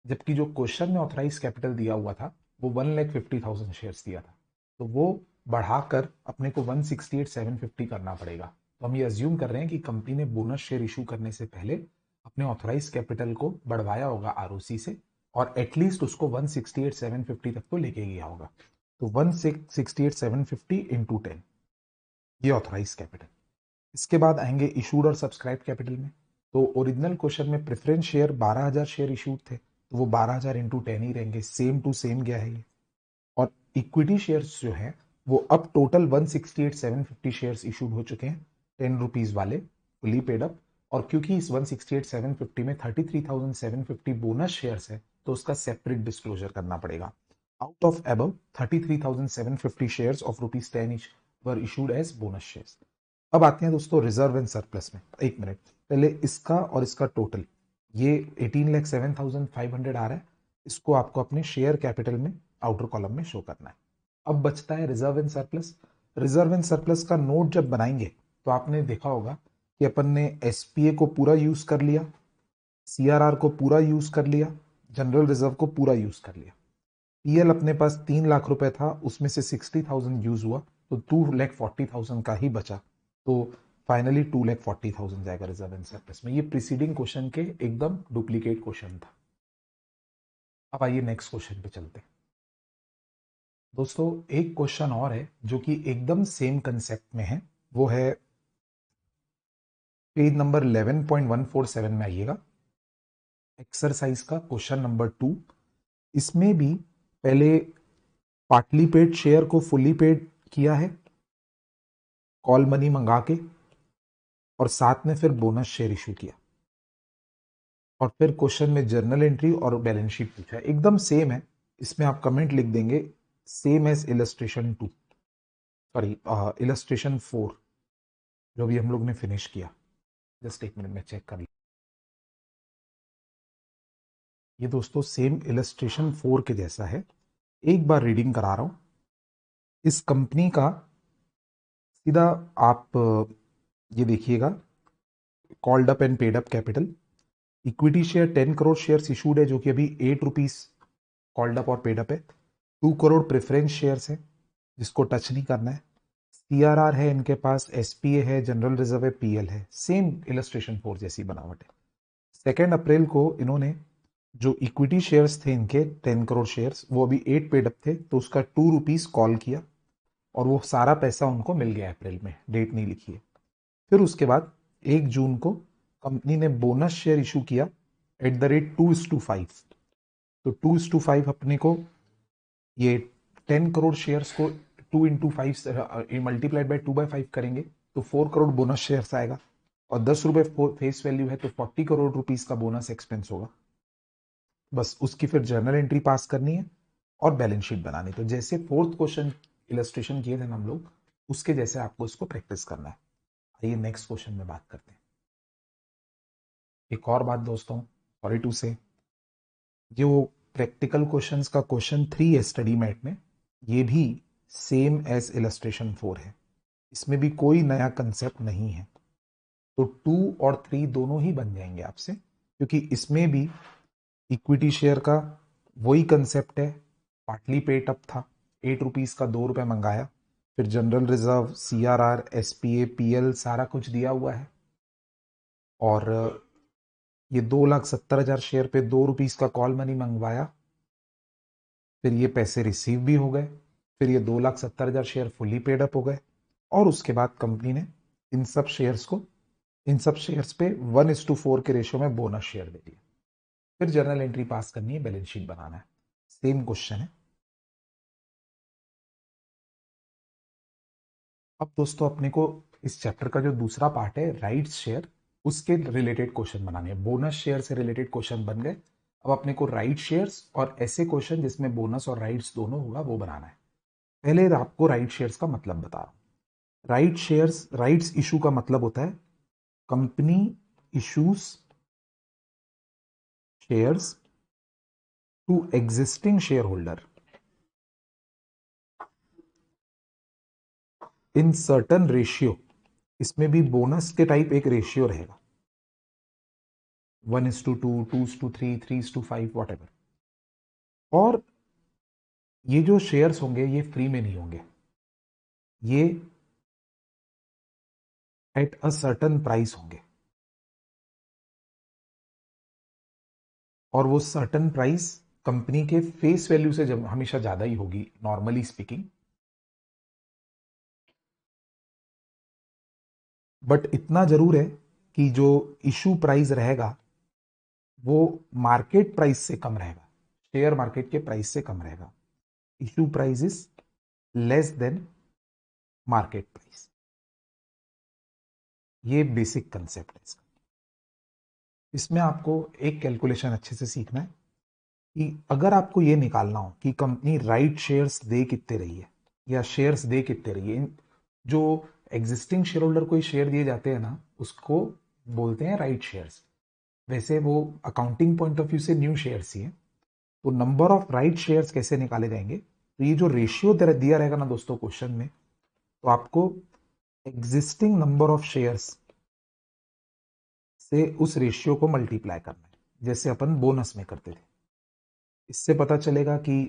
जबकि जो क्वेश्चन में ऑथराइज कैपिटल दिया हुआ था वो 1,50,000 शेयर्स दिया था, तो वो बढ़ाकर अपने को 168,750 करना पड़ेगा। तो हम ये अज्यूम कर रहे हैं कि कंपनी ने बोनस शेयर इशू करने से पहले अपने ऑथराइज कैपिटल को बढ़वाया होगा ROC से, और एटलीस्ट उसको 168,750 तक तो लेके गया होगा। तो 168,750 इंटू 10, ये ऑथराइज कैपिटल। इसके बाद आएंगे इशूड और सब्सक्राइब कैपिटल में। तो ओरिजिनल क्वेश्चन में प्रेफरेंस शेयर 12,000 शेयर इशूड थे, तो वो 12,000 इंटू 10 ही रहेंगे, सेम टू सेम गया है ये। और इक्विटी शेयर्स जो है वो अब टोटल 168,750 शेयर्स इशूड हो चुके हैं, 10 रुपीज वाले फुली पेड अप। और क्योंकि इस 168,750 में 33,750 बोनस शेयर्स है, तो उसका सेपरेट डिस्क्लोजर करना पड़ेगा। Out of above 33,750 shares of ₹10 each were issued as bonus shares. अब आते हैं दोस्तों रिजर्व एंड सरप्लस में। एक मिनट, पहले इसका और इसका टोटल, ये 18,07,500 आ रहा है, इसको आपको अपने शेयर कैपिटल में आउटर कॉलम में शो करना है। अब बचता है reserve and surplus. Reserve and surplus का नोट जब बनाएंगे तो आपने देखा होगा कि अपन ने SPA को पूरा यूज कर लिया, CRR को पूरा यूज कर लिया, जनरल रिजर्व को पूरा यूज कर लिया। PL अपने पास 3 लाख रुपए था, उसमें से 60,000 यूज हुआ, तो 2,40,000 का ही बचा। तो फाइनली 2,40,000 जाएगा रिजर्व एंड सरप्लस में। ये प्रीसीडिंग क्वेश्चन के एकदम डुप्लीकेट क्वेश्चन था। अब आइए नेक्स्ट क्वेश्चन पे चलते हैं दोस्तों। एक क्वेश्चन और है जो कि एकदम सेम कंसेप्ट में है, वो है पेज नंबर 11.147 में आइएगा, एक्सरसाइज का क्वेश्चन नंबर 2। इसमें भी पहले पार्टली पेड शेयर को फुली पेड किया है कॉल मनी मंगा के, और साथ में फिर बोनस शेयर इशू किया, और फिर क्वेश्चन में जर्नल एंट्री और बैलेंस शीट पूछा है। एकदम सेम है। इसमें आप कमेंट लिख देंगे same as illustration 2, sorry illustration 4 जो भी हम लोग ने फिनिश किया। जस्ट एक मिनट में चेक कर लिया। ये दोस्तों सेम इलस्ट्रेशन 4 के जैसा है। एक बार रीडिंग करा रहा हूं। इस कंपनी का सीधा आप ये देखिएगा, called up and paid up capital, equity share 10 crore shares issued है जो कि अभी 8 रुपीज कॉल्ड अप और पेड अप है। 2 करोड़ प्रेफरेंस शेयर्स है जिसको टच नहीं करना है। सीआरआर है इनके पास, एसपीए है, जनरल रिजर्व है, पीएल है। सेम इलस्ट्रेशन 4 जैसी बनावट है। 2 अप्रैल को इन्होंने जो इक्विटी शेयर्स थे इनके 10 करोड़ शेयर्स, वो अभी 8 पेड अप थे, तो उसका 2 रुपीज कॉल किया और वो सारा पैसा उनको मिल गया अप्रैल में, डेट नहीं लिखी है। फिर उसके बाद 1 जून को कंपनी ने बोनस शेयर इशू किया एट द रेट 2:5। तो 2:5 अपने को ये 10 करोड़ शेयर्स को 2 into 5 मल्टीप्लाइड बाय 2/5 करेंगे तो 4 करोड़ बोनस शेयर्स आएगा, और 10 रुपए फेस वैल्यू है तो 40 करोड़ रुपीस का बोनस एक्सपेंस होगा। बस उसकी फिर जर्नल एंट्री पास करनी है और बैलेंस शीट बनानी। तो जैसे फोर्थ क्वेश्चन इलस्ट्रेशन किए थे हम लोग, उसके जैसे आपको इसको प्रैक्टिस करना है। आइए नेक्स्ट क्वेश्चन में बात करते हैं। एक और बात दोस्तों, सॉरी टू से, जो प्रैक्टिकल क्वेश्चंस का क्वेश्चन 3 है स्टडी मैट में, ये भी सेम एज इलस्ट्रेशन 4 है। इसमें भी कोई नया कंसेप्ट नहीं है। तो 2 और 3 दोनों ही बन जाएंगे आपसे, क्योंकि इसमें भी इक्विटी शेयर का वही कंसेप्ट है। पार्टली पेड अप था, 8 रुपीज का 2 रुपए मंगाया, फिर general reserve, CRR, SPA, PL सारा कुछ दिया हुआ है। और ये 2,70,000 शेयर पे 2 रुपीज का कॉल मनी मंगवाया, फिर ये पैसे रिसीव भी हो गए, फिर ये 2,70,000 शेयर फुली पेड अप हो गए, और उसके बाद कंपनी ने इन सब शेयर्स पे 1:4 के रेशियो में बोनस शेयर दे दिया। फिर जर्नल एंट्री पास करनी है, बैलेंस शीट बनाना है। सेम क्वेश्चन है। अब दोस्तों अपने को इस चैप्टर का जो दूसरा पार्ट है राइट्स शेयर, उसके रिलेटेड क्वेश्चन बनाने हैं। बोनस शेयर से रिलेटेड क्वेश्चन बन गए, अब अपने को राइट शेयर्स और ऐसे क्वेश्चन जिसमें बोनस और राइट्स दोनों होगा वो बनाना है। पहले आपको राइट शेयर्स का मतलब बता रहा हूं। राइट्स इशू का मतलब होता है company issues shares to existing share holder in certain ratio. इसमें भी बोनस के टाइप एक रेशियो रहेगा, 1:2, 2:3, 3:5, वॉट एवर। और ये जो शेयर्स होंगे ये फ्री में नहीं होंगे, ये एट अ सर्टन प्राइस होंगे, और वो सर्टन प्राइस कंपनी के फेस वैल्यू से जब हमेशा ज्यादा ही होगी, नॉर्मली स्पीकिंग। बट इतना जरूर है कि जो इशू प्राइस रहेगा वो मार्केट प्राइस से कम रहेगा, शेयर मार्केट के प्राइस से कम रहेगा। Issue price is less than market price. ये बेसिक कंसेप्ट है इसका। इसमें आपको एक कैलकुलेशन अच्छे से सीखना है कि अगर आपको ये निकालना हो कि कंपनी राइट शेयर्स दे कितने रही है या शेयर्स दे कितने रही है, जो एग्जिस्टिंग शेयर होल्डर को शेयर दिए जाते हैं ना, उसको बोलते हैं राइट शेयर्स। वैसे वो अकाउंटिंग पॉइंट ऑफ व्यू से न्यू शेयर्स ही है। तो नंबर ऑफ राइट शेयर्स कैसे निकाले जाएंगे, तो ये जो रेशियो दिया रहेगा ना दोस्तों क्वेश्चन में, तो आपको एग्जिस्टिंग नंबर ऑफ शेयर्स से उस रेशियो को मल्टीप्लाई करना है, जैसे अपन बोनस में करते थे। इससे पता चलेगा कि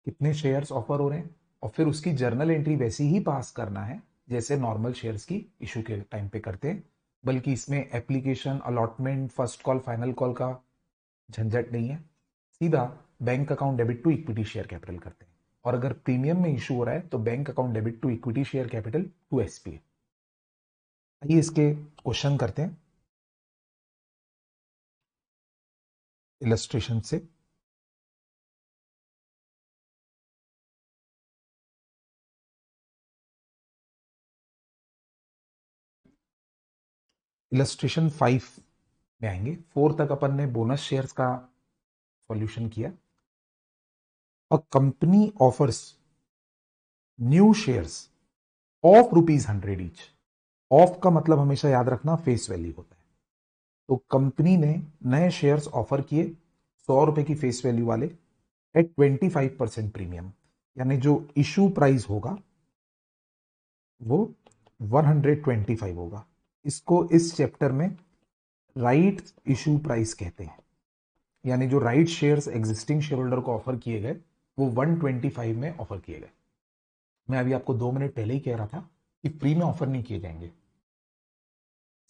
कितने शेयर्स ऑफर हो रहे हैं, और फिर उसकी जर्नल एंट्री वैसी ही पास करना है जैसे नॉर्मल शेयर्स की इशू के टाइम पे करते हैं, बल्कि इसमें application, allotment, first call, final call का झंझट नहीं है। सीधा bank account debit to equity share capital करते हैं। और अगर प्रीमियम में इशू हो रहा है तो bank account debit to equity share capital to SPA. आइए इसके क्वेश्चन करते हैं इलस्ट्रेशन से। इलस्ट्रेशन 5 में आएंगे। 4 तक अपन ने बोनस शेयर्स का सॉल्यूशन किया। अ company offers new shares of ₹100 each. Of का मतलब हमेशा याद रखना फेस वैल्यू होता है। तो कंपनी ने नए शेयर्स ऑफर किए ₹100 की फेस वैल्यू वाले एट 25% प्रीमियम, यानी जो इशू प्राइस होगा वो 125 होगा। इसको इस चैप्टर में राइट इशू प्राइस कहते हैं, यानी जो right shares existing share holder को ऑफर किए गए वो 125 में ऑफर किए गए। मैं अभी आपको 2 मिनट पहले ही कह रहा था कि फ्री में ऑफर नहीं किए जाएंगे,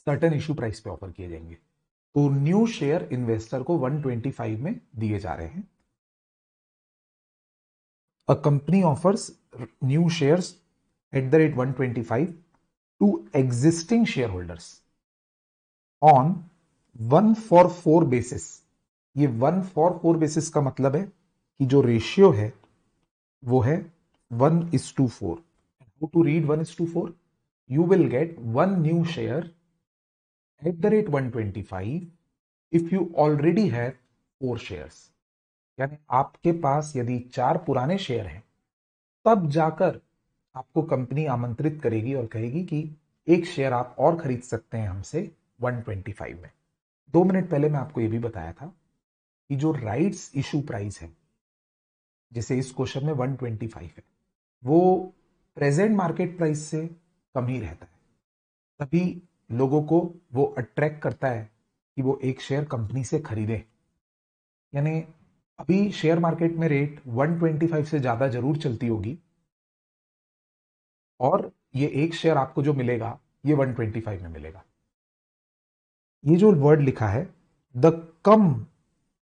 सर्टेन इशू प्राइस पे ऑफर किए जाएंगे। तो न्यू शेयर इन्वेस्टर को 125 में दिए जा रहे हैं। A company offers new shares at the rate 125 to existing share holders on 1:4 basis. ये 1:4 बेसिस का मतलब है कि जो रेशियो है वो है 1:4। How to read 1:4? You will get one new share at the rate 125 if you already have 4 shares। यानी आपके पास यदि 4 पुराने शेयर हैं तब जाकर आपको कंपनी आमंत्रित करेगी और कहेगी कि एक शेयर आप और खरीद सकते हैं हमसे 125 में। 2 मिनट पहले मैं आपको यह भी बताया था कि जो राइट्स इशू प्राइस है, जैसे इस क्वेश्चन में 125 है, वो प्रेजेंट मार्केट प्राइस से कम ही रहता है। तभी लोगों को वो अट्रैक्ट करता है कि वो एक शेयर कंपनी से खरीदे। यानी अभी शेयर मार्केट में रेट 125 से ज्यादा जरूर चलती होगी और ये एक शेयर आपको जो मिलेगा ये 125 में मिलेगा। ये जो वर्ड लिखा है the come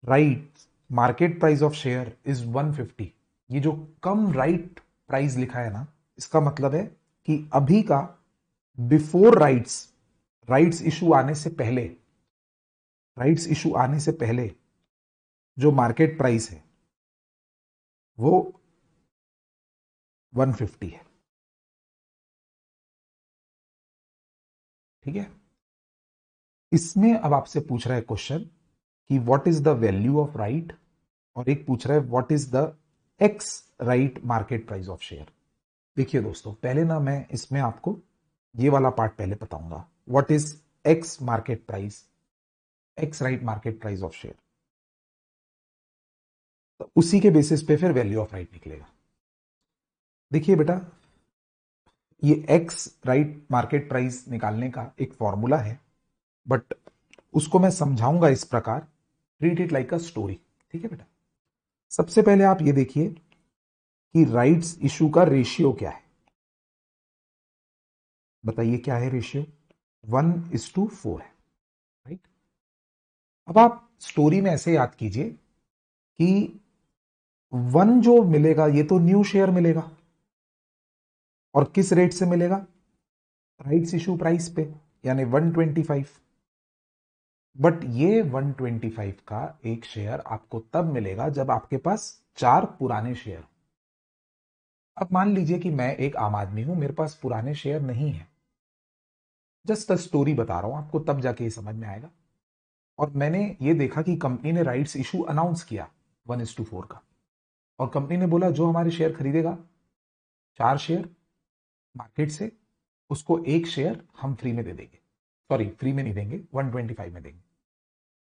right market price of share is 150, ये जो कम राइट प्राइस लिखा है ना, इसका मतलब है कि अभी का बिफोर राइट्स इशू आने से पहले, राइट्स इशू आने से पहले जो मार्केट प्राइस है वो 150 है। ठीक है। इसमें अब आपसे पूछ रहा है क्वेश्चन कि what is the value of right, और एक पूछ रहा है what is the x right market price of share. देखिए दोस्तों, पहले ना मैं इसमें आपको ये वाला पार्ट पहले बताऊंगा, what is x market price, x right market price of share. तो उसी के बेसिस पे फिर वैल्यू ऑफ राइट निकलेगा। देखिए बेटा, ये एक्स राइट मार्केट प्राइस निकालने का एक फॉर्मूला है, बट उसको मैं समझाऊंगा इस प्रकार, treat it like a story. ठीक है बेटा, सबसे पहले आप ये देखिए कि राइट्स इशू का रेशियो क्या है। बताइए क्या है रेशियो? 1:4 है, राइट। अब आप स्टोरी में ऐसे याद कीजिए कि 1 जो मिलेगा ये तो न्यू शेयर मिलेगा, और किस रेट से मिलेगा? राइट्स इशू प्राइस पे, यानी 125। बट ये 125 का एक शेयर आपको तब मिलेगा जब आपके पास 4 पुराने शेयर। अब मान लीजिए कि मैं एक आम आदमी हूं, मेरे पास पुराने शेयर नहीं है, जस्ट अ स्टोरी बता रहा हूं आपको, तब जाके ये समझ में आएगा। और मैंने ये देखा कि कंपनी ने राइट्स इशू अनाउंस किया 1:4 का, और कंपनी ने बोला जो हमारे शेयर खरीदेगा 4 शेयर मार्केट से, उसको एक शेयर हम फ्री में दे देंगे। सॉरी, फ्री में नहीं देंगे, 125 में देंगे।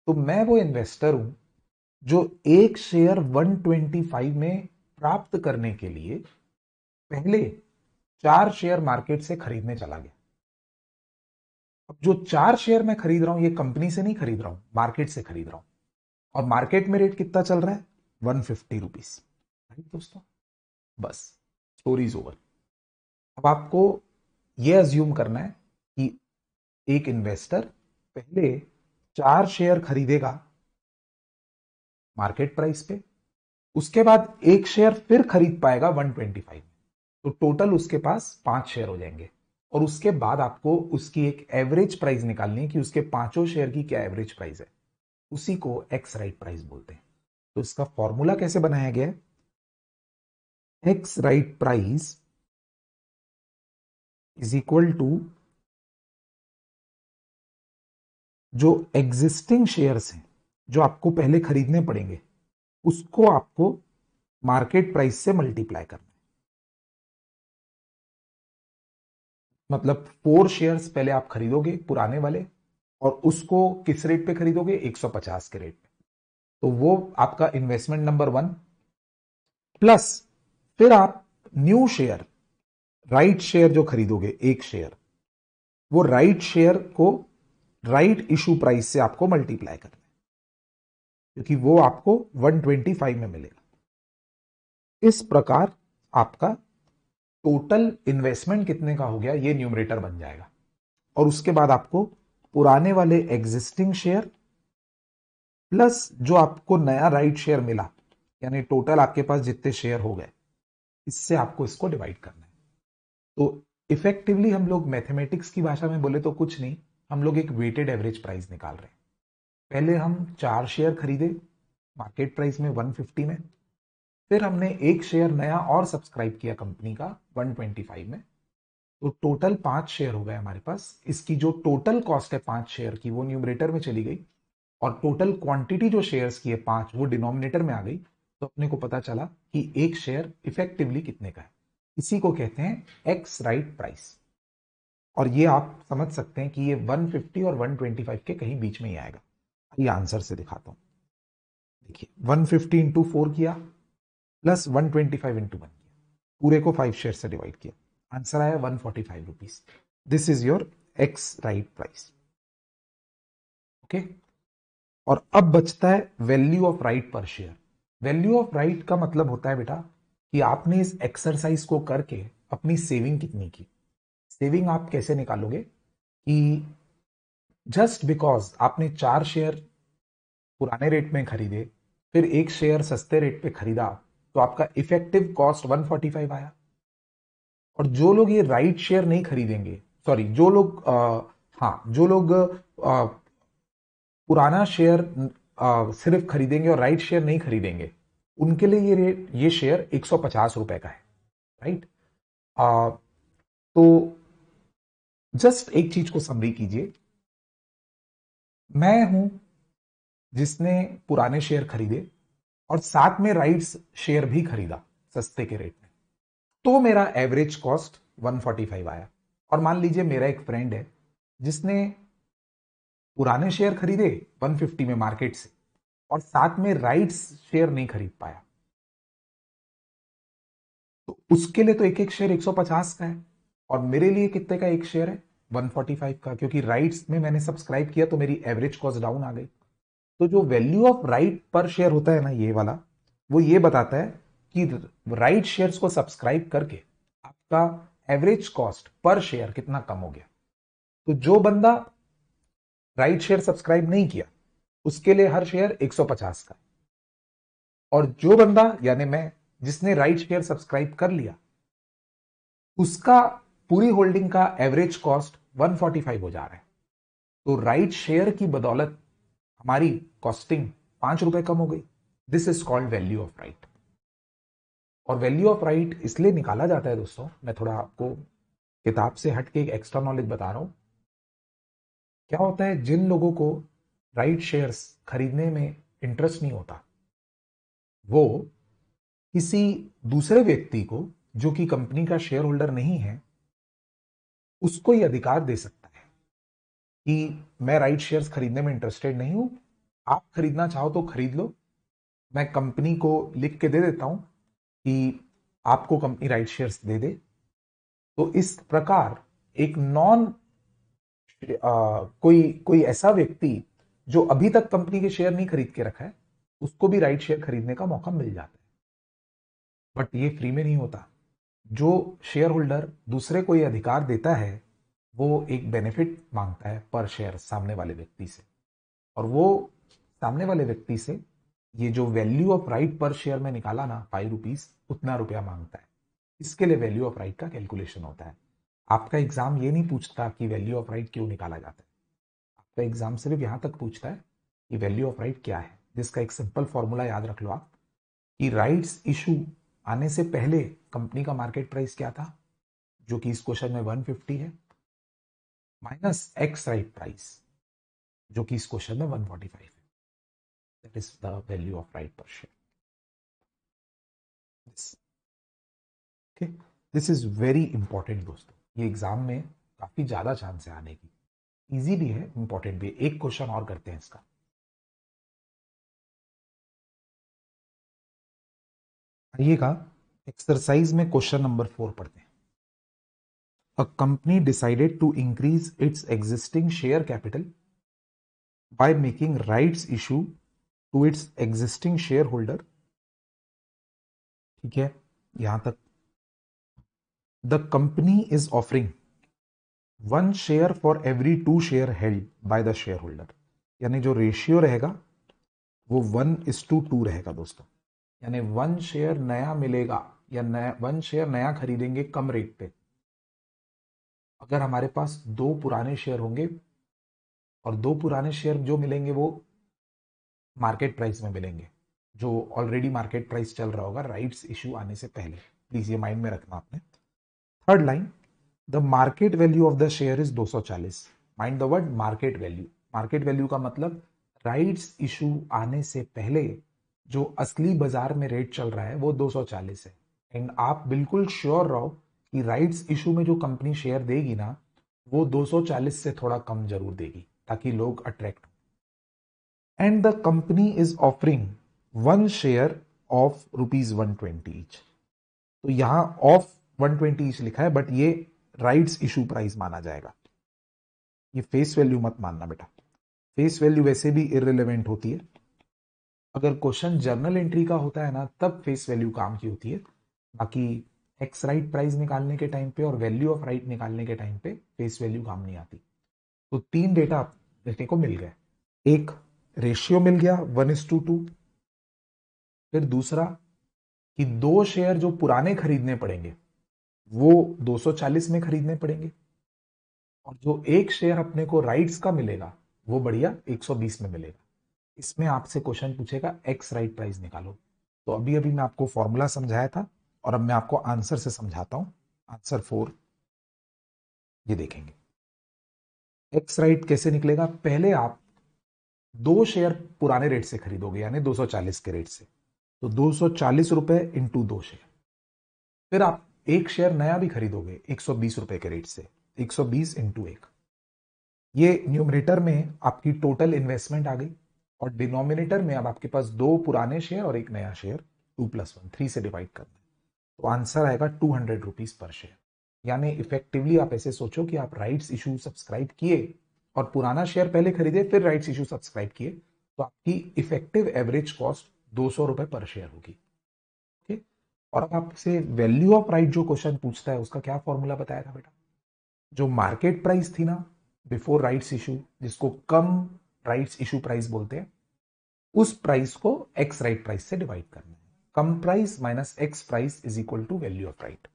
तो मैं वो इन्वेस्टर हूं जो एक शेयर 125 में प्राप्त करने के लिए पहले 4 शेयर मार्केट से खरीदने चला गया। अब जो 4 शेयर मैं खरीद रहा हूं ये कंपनी से नहीं खरीद रहा हूं, मार्केट से खरीद रहा हूं, और मार्केट में रेट कितना चल रहा है? 150 रुपीज। राइट दोस्तों, बस स्टोरी इज ओवर। अब आपको ये अज्यूम करना है कि एक इन्वेस्टर पहले 4 शेयर खरीदेगा मार्केट प्राइस पे, उसके बाद एक शेयर फिर खरीद पाएगा 125, तो टोटल उसके पास 5 शेयर हो जाएंगे। और उसके बाद आपको उसकी एक एवरेज प्राइस निकालनी है कि उसके पांचों शेयर की क्या एवरेज प्राइस है, उसी को एक्स राइट प्राइस बोलते हैं। तो इसका फॉर्मूला कैसे बनाया गया है, ex right price is equal to जो एग्जिस्टिंग शेयर्स हैं जो आपको पहले खरीदने पड़ेंगे उसको आपको मार्केट प्राइस से मल्टीप्लाई करना है। मतलब 4 शेयर्स पहले आप खरीदोगे पुराने वाले, और उसको किस रेट पे खरीदोगे, 150 के रेट पे। तो वो आपका इन्वेस्टमेंट नंबर 1, प्लस फिर आप न्यू शेयर, राइट शेयर जो खरीदोगे एक शेयर, वो राइट शेयर को राइट इशू प्राइस से आपको मल्टीप्लाई करना है, क्योंकि वो आपको 125 में मिलेगा। इस प्रकार आपका टोटल इन्वेस्टमेंट कितने का हो गया ये न्यूमरेटर बन जाएगा। और उसके बाद आपको पुराने वाले एग्जिस्टिंग शेयर प्लस जो आपको नया राइट शेयर मिला, यानी टोटल आपके पास जितने शेयर हो गए, इससे आपको इसको डिवाइड करना है। तो इफेक्टिवली हम लोग मैथमेटिक्स की भाषा में बोले तो कुछ नहीं, हम लोग एक वेटेड एवरेज प्राइस निकाल रहे हैं। पहले हम 4 शेयर खरीदे मार्केट प्राइस में 150 में, फिर हमने एक शेयर नया और सब्सक्राइब किया कंपनी का 125 में, तो टोटल 5 शेयर हो गए हमारे पास। इसकी जो टोटल कॉस्ट है 5 शेयर की वो न्यूमरेटर में चली गई, और टोटल क्वांटिटी जो शेयर्स की है 5 वो डिनोमिनेटर में आ गई। तो अपने को पता चला कि एक शेयर इफेक्टिवली कितने का है। इसी को कहते हैं एक्स राइट प्राइस। और ये आप समझ सकते हैं कि ये 150 और 125 के कहीं बीच में ही आएगा। ये आंसर से दिखाता हूं। देखिए 150 इंटू 4 किया प्लस 125 इंटू 1 किया, पूरे को 5 शेयर से डिवाइड किया, आंसर आया 145 rupees. This is your x right price. Okay, और अब बचता है value of right per share. Value of right का मतलब होता है बेटा कि आपने इस एक्सरसाइज को करके अपनी सेविंग कितनी की। सेविंग आप कैसे निकालोगे कि जस्ट बिकॉज आपने 4 शेयर पुराने रेट में खरीदे, फिर एक शेयर सस्ते रेट पे खरीदा, तो आपका इफेक्टिव कॉस्ट 145 आया। और जो लोग ये राइट शेयर नहीं खरीदेंगे, सॉरी जो लोग जो लोग पुराना शेयर सिर्फ खरीदेंगे और राइट शेयर नहीं खरीदेंगे, उनके लिए ये शेयर 150 रुपए का है, राइट। तो जस्ट एक चीज को समरी कीजिए, मैं हूं जिसने पुराने शेयर खरीदे और साथ में राइट्स शेयर भी खरीदा सस्ते के रेट में, तो मेरा एवरेज कॉस्ट 145 आया। और मान लीजिए मेरा एक फ्रेंड है जिसने पुराने शेयर खरीदे 150 में मार्केट से और साथ में राइट्स शेयर नहीं खरीद पाया, तो उसके लिए तो एक एक शेयर 150 का है, और मेरे लिए कितने का एक शेयर है, 145 का, क्योंकि राइट्स में मैंने सब्सक्राइब किया तो मेरी एवरेज कॉस्ट डाउन आ गई। तो जो value of right per share होता है ना ये वाला, वो ये बताता है कि राइट शेयर्स को सब्सक्राइब करके आपका एवरेज कॉस्ट पर शेयर कितना कम हो गया। तो जो बंदा राइट शेयर सब्सक्राइब नहीं किया उसके लिए हर शेयर 150 का, और जो बंदा यानी मैं जिसने राइट शेयर सब्सक्राइब कर लिया उसका पूरी होल्डिंग का एवरेज कॉस्ट 145 हो जा रहा है। तो राइट शेयर की बदौलत हमारी कॉस्टिंग 5 रुपए कम हो गई। This is called value of right. और वैल्यू ऑफ राइट इसलिए निकाला जाता है दोस्तों, मैं थोड़ा आपको किताब से हट के एक एक्स्ट्रा नॉलेज बता रहा हूं। क्या होता है, जिन लोगों को राइट शेयर्स खरीदने में इंटरेस्ट नहीं होता, वो किसी दूसरे व्यक्ति को जो कि कंपनी का शेयर होल्डर नहीं है उसको ये अधिकार दे सकता है कि मैं राइट शेयर्स खरीदने में इंटरेस्टेड नहीं हूं, आप खरीदना चाहो तो खरीद लो, मैं कंपनी को लिख के दे देता हूं कि आपको कंपनी राइट शेयर्स दे दे। तो इस प्रकार एक नॉन कोई कोई ऐसा व्यक्ति जो अभी तक कंपनी के शेयर नहीं खरीद के रखा है उसको भी राइट शेयर खरीदने का मौका मिल जाता है। बट ये फ्री में नहीं होता, जो शेयर होल्डर दूसरे को ये अधिकार देता है वो एक बेनिफिट मांगता है पर शेयर सामने वाले व्यक्ति से, और वो सामने वाले व्यक्ति से ये जो value of right per share में निकाला ना 5 रुपीज, उतना रुपया मांगता है। इसके लिए वैल्यू ऑफ राइट का कैलकुलेशन होता है। आपका एग्जाम ये नहीं पूछता कि वैल्यू ऑफ राइट क्यों निकाला जाता है, आपका एग्जाम सिर्फ यहां तक पूछता है कि वैल्यू ऑफ राइट क्या है, जिसका एक सिंपल फॉर्मूला याद रख लो आप कि राइट्स इशू आने से पहले कंपनी का मार्केट प्राइस क्या था, जो कि इस क्वेश्चन में 150 है, माइनस एक्स राइट प्राइस जो कि इस क्वेश्चन में 145 है। That is the value of right per share. Okay, this is very important दोस्तों, ये एग्जाम में काफी ज्यादा चांस है आने की, इजी भी है इंपॉर्टेंट भी है। एक क्वेश्चन और करते हैं इसका। आइएगा एक्सरसाइज में क्वेश्चन नंबर 4 पढ़ते हैं। A company decided to increase its existing share capital by making rights issue to its existing shareholder। ठीक है, यहां तक। The company is offering 1 share for every 2 share held by the shareholder। यानी जो ratio रहेगा वो 1:2 रहेगा दोस्तों। यानी 1 शेयर नया मिलेगा या नया 1 शेयर नया खरीदेंगे कम रेट पे अगर हमारे पास 2 पुराने शेयर होंगे, और 2 पुराने शेयर जो मिलेंगे वो मार्केट प्राइस में मिलेंगे, जो ऑलरेडी मार्केट प्राइस चल रहा होगा राइट्स इशू आने से पहले। प्लीज ये माइंड में रखना आपने। Third line, the market value of the share is 240। Mind the word market value. Market value का मतलब राइट्स इशू आने से पहले जो असली बाजार में रेट चल रहा है वो 240 है। एंड आप बिल्कुल श्योर रहो कि राइट्स इशू में जो कंपनी शेयर देगी ना वो 240 से थोड़ा कम जरूर देगी ताकि लोग अट्रैक्ट हो। And the company is offering 1 share of ₹120 each. तो यहां ऑफ 120 ईच लिखा है बट ये राइट्स इशू प्राइस माना जाएगा, ये फेस वैल्यू मत मानना बेटा। फेस वैल्यू वैसे भी इररिलेवेंट होती है। अगर क्वेश्चन जर्नल एंट्री का होता है ना तब फेस वैल्यू काम की होती है, बाकी एक्स राइट प्राइस निकालने के टाइम पे और वैल्यू ऑफ राइट निकालने के टाइम पे फेस वैल्यू काम नहीं आती। तो 3 डेटा देखने को मिल गए। एक रेशियो मिल गया 1:2। फिर दूसरा कि 2 शेयर जो पुराने खरीदने पड़ेंगे वो 240 में खरीदने पड़ेंगे, और जो एक शेयर अपने को राइट्स का मिलेगा वो बढ़िया 120 में मिलेगा। इसमें आपसे क्वेश्चन पूछेगा एक्स राइट प्राइस निकालो। तो अभी अभी मैं आपको फॉर्मूला समझाया था और अब मैं आपको आंसर से समझाता हूं। आंसर 4 ये देखेंगे। एक्स राइट कैसे निकलेगा, पहले आप 2 शेयर पुराने रेट से खरीदोगे यानी 240 के रेट से, तो 240 रुपए इंटू 2 शेयर। फिर आप एक शेयर नया भी खरीदोगे 120 रुपए के रेट से, 120 इंटू 1। ये न्यूमरेटर में आपकी टोटल इन्वेस्टमेंट आ गई, और डिनोमिनेटर में अब आपके पास 2 पुराने शेयर और एक नया शेयर 2+1 3 से डिवाइड करना है। तो आंसर आएगा 200 रुपीज पर शेयर। यानी इफेक्टिवली आप ऐसे सोचो कि आप राइट्स इशू सब्सक्राइब किए और पुराना शेयर पहले खरीदे फिर राइट्स इशू सब्सक्राइब किए, तो आपकी इफेक्टिव एवरेज कॉस्ट 200 रुपए पर शेयर होगी। ओके, और अब आपसे वैल्यू ऑफ राइट जो क्वेश्चन पूछता है उसका क्या फॉर्मूला बताया था बेटा, जो मार्केट प्राइस थी ना बिफोर राइट्स इशू, जिसको कम राइट्स इशू प्राइस बोलते हैं, उस प्राइस को एक्स राइट प्राइस से डिवाइड करना है। Cum price minus ex price is equal to value of right.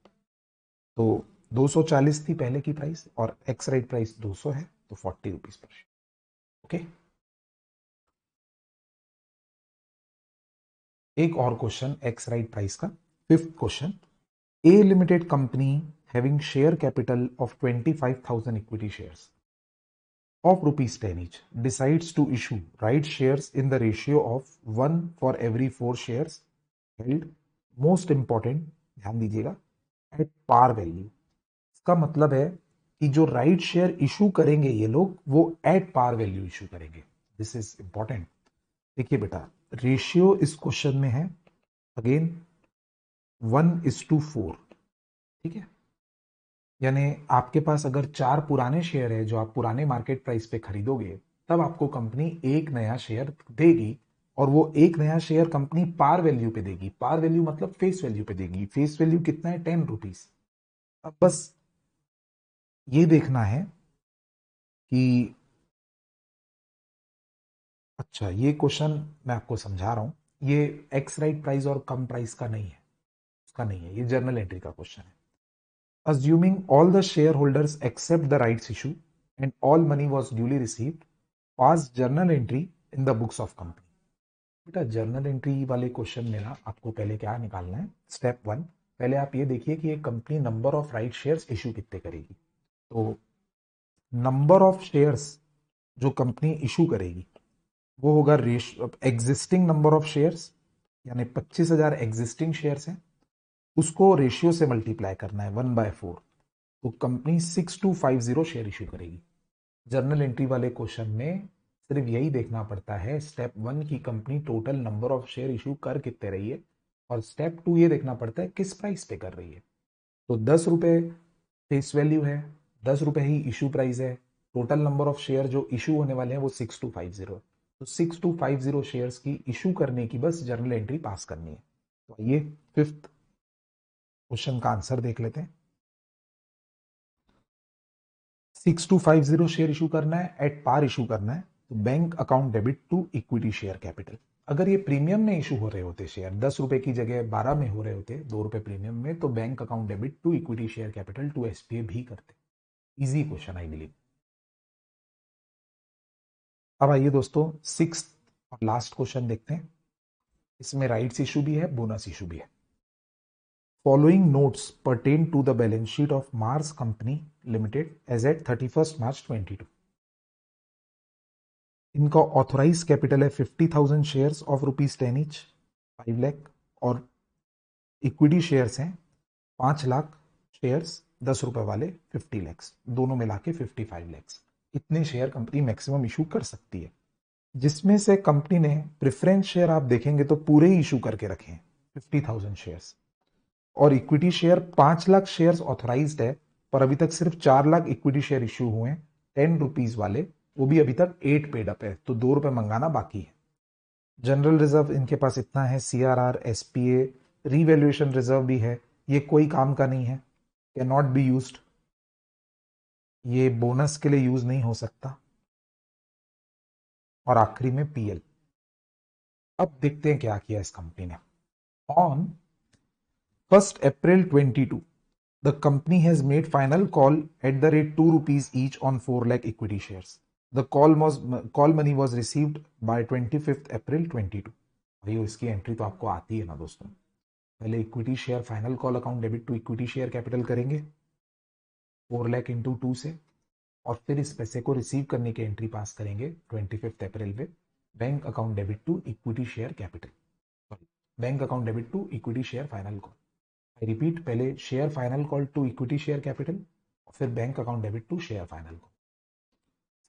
तो 240 थी पहले की प्राइस और एक्स राइट प्राइस 200 है, तो 40 रुपीज पर शेयर। ओके, एक और क्वेश्चन एक्स राइट प्राइस का, 5th question. A limited company having share capital of 25,000 equity shares of ₹10 each decides to issue right shares in the ratio of 1 for every 4 shares held। most important ध्यान दीजिएगा, at par value। इसका मतलब है कि जो right share issue करेंगे ये लोग वो एट पार वैल्यू इशू करेंगे। This is important. देखिए बेटा, रेशियो इस क्वेश्चन में है अगेन 1:4। ठीक है, यानी आपके पास अगर 4 पुराने शेयर है जो आप पुराने मार्केट प्राइस पे खरीदोगे तब आपको कंपनी एक नया शेयर देगी और वो एक नया शेयर कंपनी पार वैल्यू पे देगी। पार वैल्यू मतलब फेस वैल्यू पे देगी। फेस वैल्यू कितना है? 10 रुपीज। अब बस ये देखना है कि अच्छा, ये क्वेश्चन मैं आपको समझा रहा हूं, ये एक्स राइट प्राइस और कम प्राइस का नहीं है, उसका नहीं है, ये जर्नल एंट्री का क्वेश्चन है। Assuming all the shareholders accept the rights issue and all money was duly received, pass journal entry in the books of company. बेटा जर्नल एंट्री वाले क्वेश्चन में ना आपको पहले क्या निकालना है? स्टेप 1, पहले आप ये देखिए कि एक company number of right shares issue कितने करेगी। तो नंबर ऑफ शेयर्स जो कंपनी इशू करेगी वो होगा एग्जिस्टिंग नंबर ऑफ शेयर्स, यानी 25,000 एग्जिस्टिंग शेयर्स हैं, उसको रेशियो से मल्टीप्लाई करना है 1/4। तो कंपनी 6250 शेयर इशू करेगी। जर्नल एंट्री वाले क्वेश्चन में सिर्फ यही देखना पड़ता है स्टेप 1 की company total number of share issue कर कितने रही है, और स्टेप 2 ये देखना पड़ता है किस प्राइस पे कर रही है। तो 10 रुपए फेस वैल्यू है, 10 रुपए ही इशू प्राइस है, टोटल नंबर ऑफ शेयर जो इशू होने वाले हैं वो 6250 है। तो 6250 शेयर्स की इशू करने की बस जर्नल एंट्री पास करनी है। तो ये फिफ्थ क्वेश्चन का आंसर देख लेते हैं। 6250 शेयर इशू करना है, एट पार इशू करना है, तो bank account debit to equity share capital. अगर ये प्रीमियम में इशू हो रहे होते शेयर, 10 रुपए की जगह 12 में हो रहे होते, 2 रुपए प्रीमियम में, तो bank account debit to equity share capital to SPA भी करते। Easy question I believe. अब आइए दोस्तों सिक्स्थ और लास्ट क्वेश्चन देखते हैं। इसमें राइट्स इशू भी है, बोनस इशू भी है। Following notes pertain to the balance sheet of Mars Company Limited as at 31 March 22। इनका ऑथोराइज कैपिटल है 50,000 शेयर्स ऑफ ₹10 ईच, 5 लाख, और इक्विटी शेयर्स हैं 5 लाख शेयर्स, 10 रुपए वाले 50 लैक्स, दोनों मिला के 55 लैक्स। इतने शेयर कंपनी मैक्सिमम इशू कर सकती है, जिसमें से कंपनी ने प्रेफरेंस शेयर आप देखेंगे तो पूरे ही इशू करके रखे हैं 50,000 शेयर्स, और equity share 5 lakh shares authorised है, पर अभी तक सिर्फ 4 लाख इक्विटी शेयर इशू हुए हैं 10 रुपीज वाले, वो भी अभी तक 8 पेड अप है, तो 2 रुपए मंगाना बाकी है। जनरल रिजर्व इनके पास इतना है, सीआरआर, एसपीए, रीवैल्यूएशन रिजर्व भी है, ये कोई काम का नहीं है, कैन नॉट बी यूज्ड, ये बोनस के लिए यूज नहीं हो सकता। और आखिरी में पीएल। अब देखते हैं क्या किया इस कंपनी ने। On 1st April 22, the company has made final call at the rate 2 rupees each on 4 lakh equity shares. The call money was received by 25th April 22। भाई इसकी एंट्री तो आपको आती है ना दोस्तों। पहले equity share final call account debit to equity share capital करेंगे 4 लाख इंटू 2 से, और फिर इस पैसे को रिसीव करने की एंट्री पास करेंगे 25 अप्रैल पे, bank account debit to equity share capital, sorry, bank account debit to equity share final call. I repeat, पहले share final call to equity share capital, और फिर bank account debit to share final call.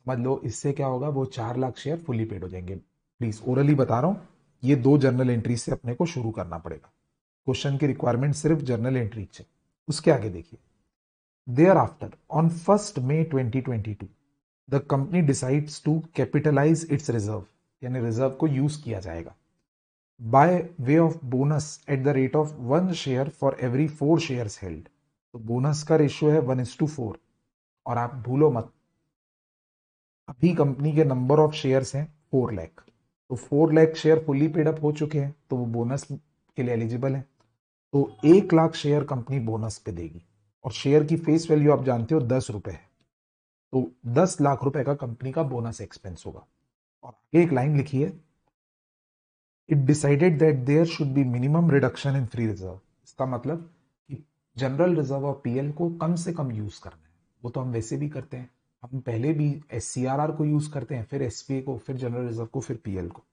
समझ लो इससे क्या होगा, वो 4 lakh share fully paid हो जाएंगे। प्लीज ओरली बता रहा हूं, ये 2 जर्नल एंट्री से अपने को शुरू करना पड़ेगा। क्वेश्चन की रिक्वायरमेंट सिर्फ जर्नल एंट्री से, उसके आगे देखिए। Thereafter, on 1st May 2022, the company decides to capitalize its reserve, यानी रिजर्व को यूज किया जाएगा, by way of bonus at the rate of 1 share for every 4 shares held। तो बोनस का रेशियो है 1:4। और आप भूलो मत, अभी कंपनी के नंबर ऑफ शेयर्स हैं 4 लाख, तो 4 lakh share fully paid up हो चुके हैं, तो वो बोनस के लिए एलिजिबल है। तो 1 लाख शेयर कंपनी बोनस पे देगी, और शेयर की फेस वैल्यू आप जानते हो 10 रुपए है, तो 10 लाख रुपए का कंपनी का बोनस एक्सपेंस होगा। और आगे एक लाइन लिखी है, it decided that there should be minimum reduction in free reserve. इसका मतलब कि जनरल रिजर्व और पीएल को कम से कम यूज करना है, वो तो हम वैसे भी करते हैं, हम पहले भी एससीआरआर को यूज करते हैं, फिर एसपीए को, फिर जनरल रिजर्व को, फिर पीएल को।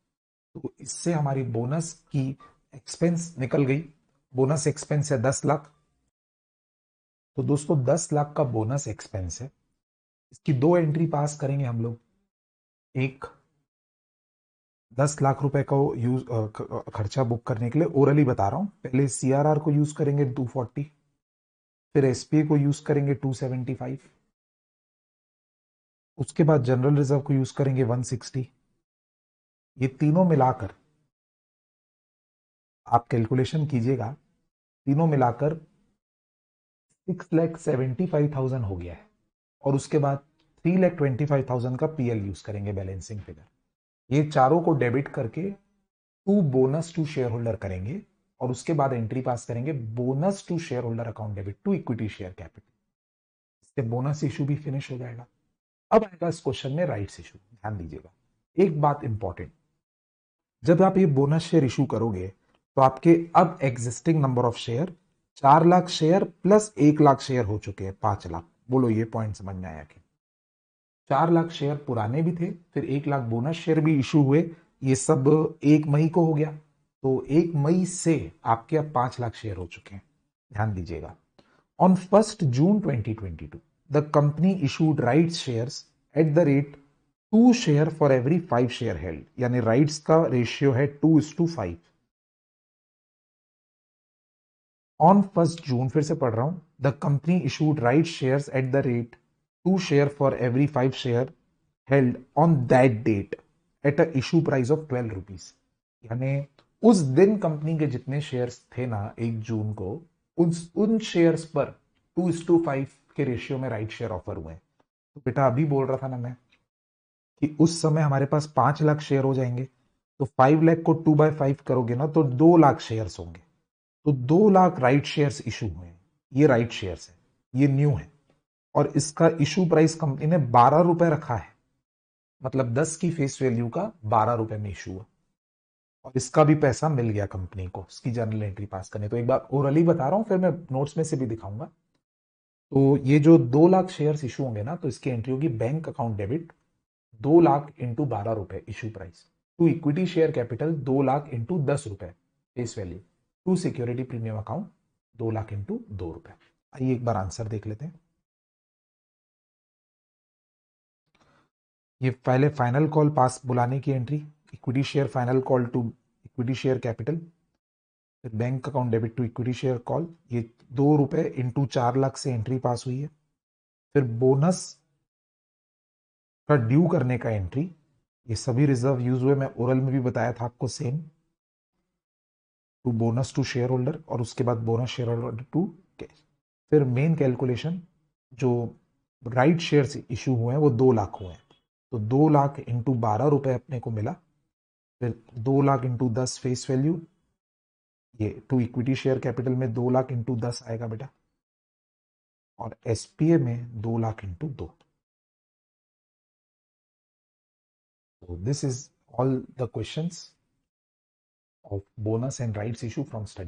तो इससे हमारी बोनस की एक्सपेंस निकल गई। बोनस एक्सपेंस है 10 लाख। तो दोस्तों 10 लाख का बोनस एक्सपेंस है, इसकी 2 एंट्री पास करेंगे हम लोग। एक 10 लाख रुपए का यूज खर्चा बुक करने के लिए ओरली बता रहा हूं, पहले सीआरआर को यूज करेंगे 240, फिर एसपीए को यूज करेंगे 275, उसके बाद जनरल रिजर्व को यूज करेंगे 160। ये तीनों मिलाकर आप कैलकुलेशन कीजिएगा, तीनों मिलाकर 6,75,000 हो गया है, और उसके बाद 3,25,000 का पीएल यूज करेंगे बैलेंसिंग फिगर। ये चारों को डेबिट करके to bonus to share holder करेंगे, और उसके बाद एंट्री पास करेंगे bonus to share holder account debit to equity share capital. इससे बोनस इशू भी फिनिश हो जाएगा। अब आएगा इस क्वेश्चन में राइट्स इशू। ध्यान दीजिएगा, एक बात इंपॉर्टेंट, जब आप ये बोनस शेयर इशू करोगे तो आपके अब existing number of share 4 lakh share plus 1 lakh share हो चुके हैं 5 लाख। बोलो ये पॉइंट समझ में आया कि 4 लाख शेयर पुराने भी थे, फिर 1 लाख बोनस शेयर भी इशू हुए, ये सब 1 मई को हो गया, तो 1 मई से आपके अब 5 लाख शेयर हो चुके हैं। ध्यान दीजिएगा, on 1 June 2022 the company issued rights shares at the rate 2 share for every 5 share held, यानी राइट्स का रेशियो है 2:5। ऑन 1 जून, फिर से पढ़ रहा हूं, the company issued right shares at the rate 2 share for every 5 share held on that date at a issue price of 12 rupees. यानी उस दिन कंपनी के जितने शेयर्स थे ना 1 जून को, उन शेयर्स पर 2:5 के रेशियो में राइट शेयर ऑफर हुए। तो बेटा अभी बोल रहा था ना मैं कि उस समय हमारे पास 5 लाख शेयर हो जाएंगे, तो 5 लाख को 2/5 करोगे ना तो 2 लाख शेयर्स होंगे। तो 2 लाख राइट शेयर्स इशू हुए हैं, ये राइट शेयर्स है, ये न्यू है, और इसका इशू प्राइस कंपनी ने 12 रुपए रखा है, मतलब 10 की फेस वैल्यू का 12 रुपए में इशू हुआ, और इसका भी पैसा मिल गया कंपनी को इसकी जर्नल एंट्री पास करने। तो एक बार ओरली बता रहा हूं, फिर मैं नोट्स में से भी दिखाऊंगा। तो ये जो 2 लाख शेयर्स इशू होंगे ना, तो इसकी एंट्री होगी bank account debit 2 lakh into 12 रुपए issue price to equity share capital 2 lakh into 10 रुपए face value to security premium account 2 lakh into 2 रुपए। आइए एक बार आंसर देख लेते हैं। ये पहले फाइनल कॉल पास बुलाने की entry, equity share final call to equity share capital, फिर bank account debit to equity share call, ये 2 रुपए इंटू 4 लाख से एंट्री पास हुई है। फिर बोनस का ड्यू करने का एंट्री, ये सभी रिजर्व यूज हुए, मैं ओरल में भी बताया था आपको same, to bonus to share holder, और उसके बाद bonus share holder to cash. फिर मेन कैलकुलेशन, जो राइट शेयर्स इशू हुए हैं वो 2 लाख हुए हैं, तो 2 लाख इंटू 12 रुपए अपने को मिला। फिर 2 लाख इंटू 10 फेस वैल्यू, ये टू इक्विटी शेयर कैपिटल में 2 लाख इंटू 10 आएगा बेटा, और एसपीए में 2 lakh into 2। So this is all the questions of bonus and rights issue from study.